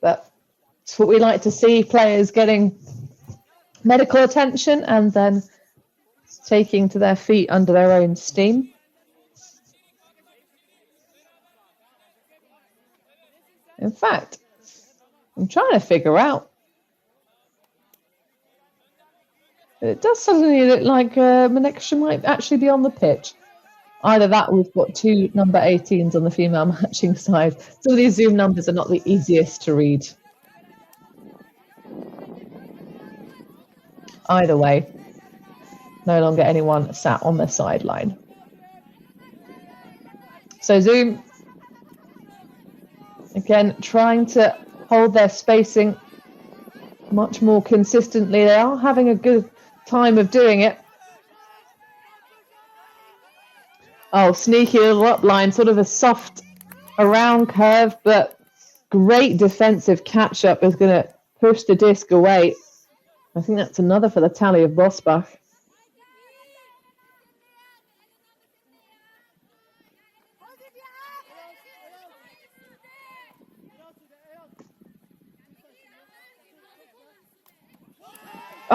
But it's what we like to see, players getting medical attention and then taking to their feet under their own steam. In fact, I'm trying to figure out. It does suddenly look like Maneksha might actually be on the pitch. Either that or we've got two number 18s on the female matching side. Some of these Zoom numbers are not the easiest to read. Either way, no longer anyone sat on the sideline. So Zoom, again, trying to hold their spacing much more consistently. They are having a good time of doing it. Oh, sneaky little up line, sort of a soft around curve, but great defensive catch up is going to push the disc away. I think that's another for the tally of Bosbach.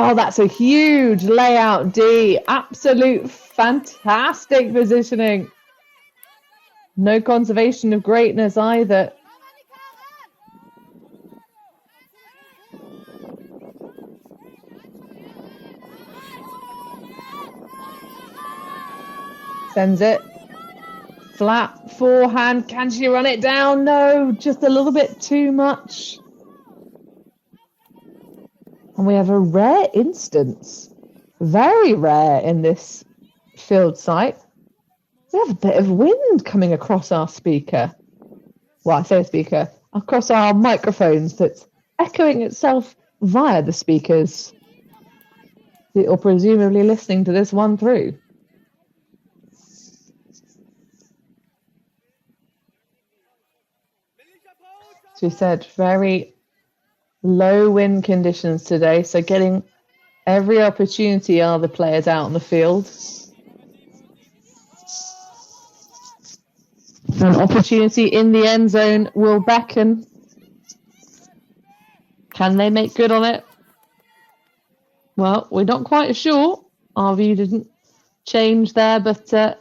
Oh, that's a huge layout D. Absolute fantastic positioning. No conservation of greatness either. Sends it. Flat forehand. Can she run it down? No, just a little bit too much. And we have a rare instance. Very rare in this field site. We have a bit of wind coming across our speaker. Well, I say speaker. Across our microphones that's echoing itself via the speakers. Or presumably listening to this one through. As we said, very low wind conditions today, so getting every opportunity are the players out on the field. An opportunity in the end zone will beckon. Can they make good on it? Well, we're not quite sure. Our view didn't change there, but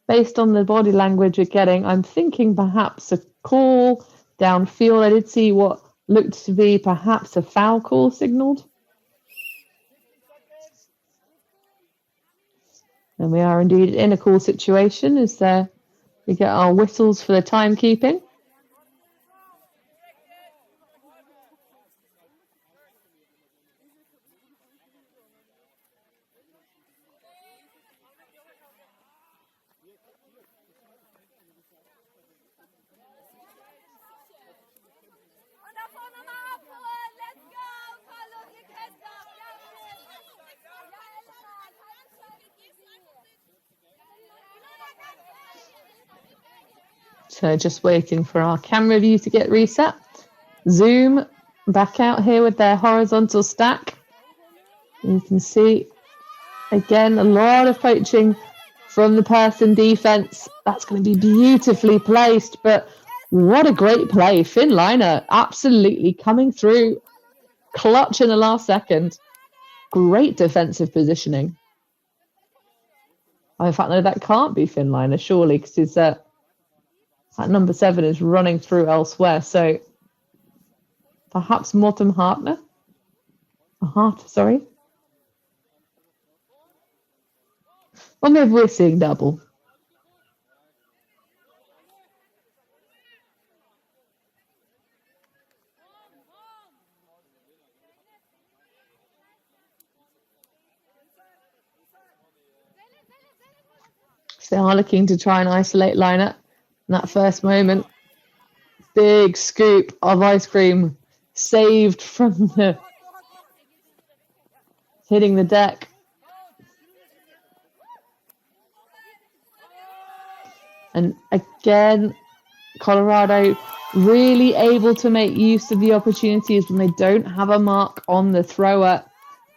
based on the body language we're getting, I'm thinking perhaps a call downfield. I did see what looked to be perhaps a foul call signalled. And we are indeed in a call situation as we get our whistles for the timekeeping. So just waiting for our camera view to get reset. Zoom back out here with their horizontal stack. You can see, again, a lot of poaching from the person defense. That's going to be beautifully placed, but what a great play. Finn Liner absolutely coming through. Clutch in the last second. Great defensive positioning. In fact, no, that can't be Finn Liner, surely, because that number 7 is running through elsewhere. So perhaps Morten Hartner? Sorry. Or maybe we're seeing double. So they are looking to try and isolate Liner. In that first moment, big scoop of ice cream saved from the hitting the deck. And again, Colorado really able to make use of the opportunities when they don't have a mark on the thrower.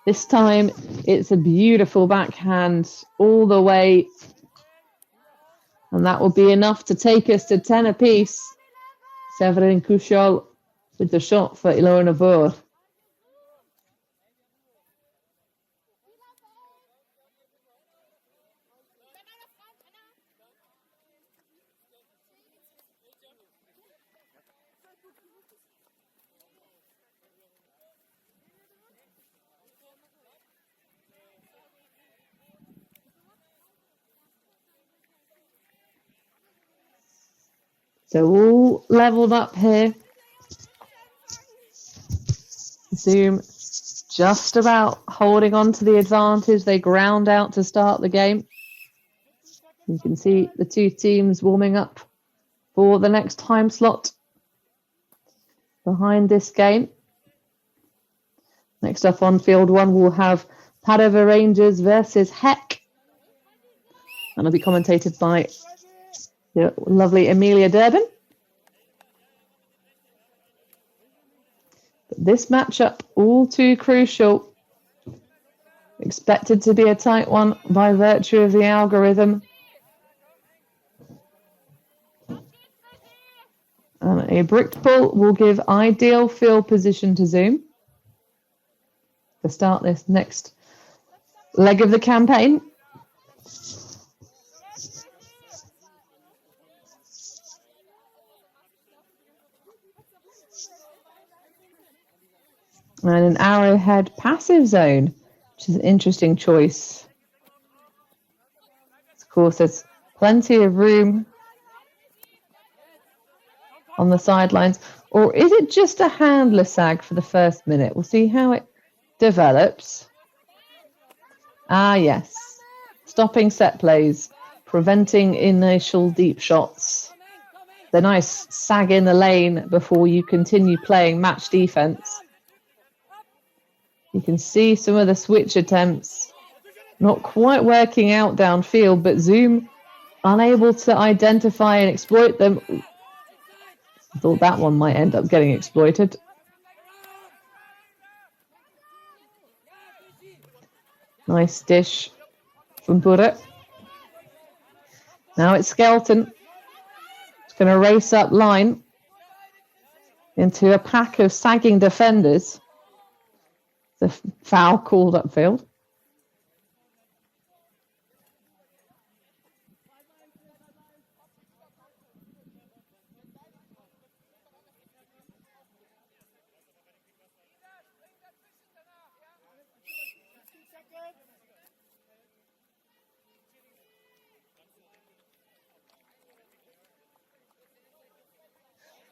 This time, it's a beautiful backhand all the way. And that will be enough to take us to 10 apiece. Severin Kushol with the shot for Ilona Vore. So all leveled up here. Zoom just about holding on to the advantage. They ground out to start the game. You can see the two teams warming up for the next time slot behind this game. Next up on field 1, we'll have Padova Rangers versus Heck. And it'll be commentated by the lovely Amelia Durbin. But this matchup, all too crucial. Expected to be a tight one by virtue of the algorithm. And A bricked pull will give ideal field position to Zoom to start this next leg of the campaign. And an arrowhead passive zone, which is an interesting choice. Of course, there's plenty of room on the sidelines. Or is it just a handler sag for the first minute? We'll see how it develops. Ah, yes. Stopping set plays, preventing initial deep shots. The nice sag in the lane before you continue playing match defense. You can see some of the switch attempts not quite working out downfield, but Zoom unable to identify and exploit them. I thought that one might end up getting exploited. Nice dish from Burre. Now it's Skelton. It's going to race up line into a pack of sagging defenders. The foul called upfield.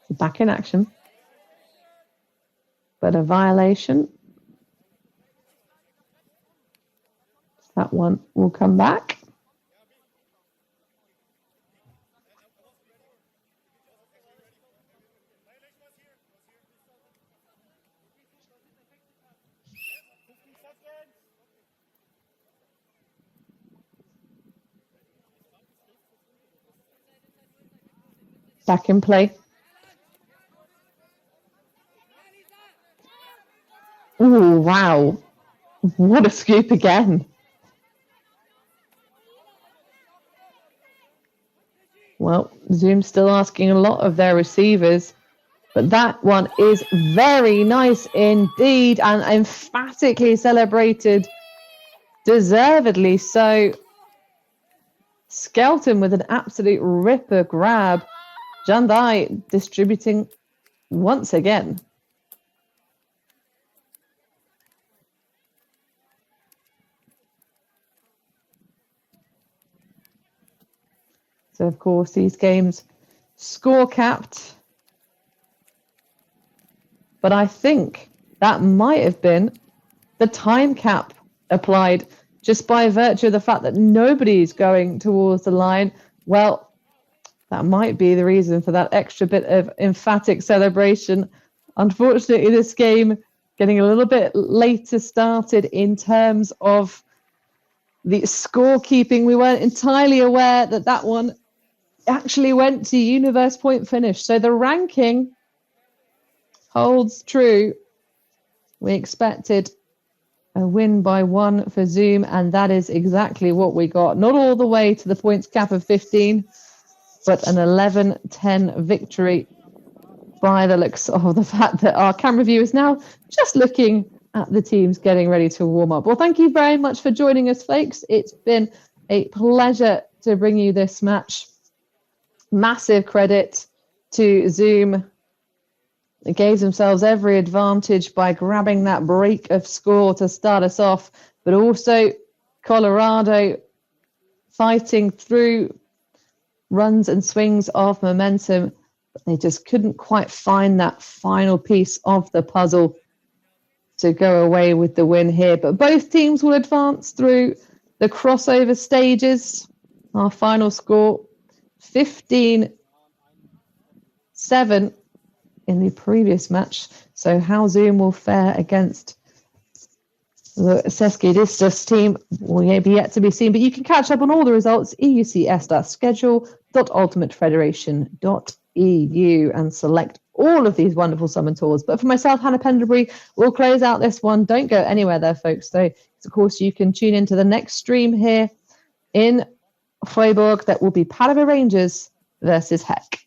Back in action. But a violation. That one will come back. Back in play. Oh, wow. What a scoop again. Well, Zoom's still asking a lot of their receivers, but that one is very nice indeed and emphatically celebrated, deservedly so. Skelton with an absolute ripper grab. Jandai distributing once again. So, of course, these games score capped. But I think that might have been the time cap applied just by virtue of the fact that nobody's going towards the line. Well, that might be the reason for that extra bit of emphatic celebration. Unfortunately, this game getting a little bit later started in terms of the scorekeeping. We weren't entirely aware that that one actually went to universe point finish. So the ranking holds true. We expected a win by 1 for Zoom, and that is exactly what we got. Not all the way to the points cap of 15, but an 11-10 victory by the looks of the fact that our camera view is now just looking at the teams getting ready to warm up. Well, thank you very much for joining us, folks. It's been a pleasure to bring you this match. Massive credit to Zoom. They gave themselves every advantage by grabbing that break of score to start us off, but also Colorado fighting through runs and swings of momentum, but they just couldn't quite find that final piece of the puzzle to go away with the win here. But both teams will advance through the crossover stages. Our final score, 15-7 in the previous match. So how Zoom will fare against the Cesquidistas team will be yet to be seen. But you can catch up on all the results, eucs.schedule.ultimatefederation.eu, and select all of these wonderful summon tours. But for myself, Hannah Pendlebury, we'll close out this one. Don't go anywhere there, folks. So, of course, you can tune into the next stream here in Freiburg. That will be Padova Rangers versus Heck.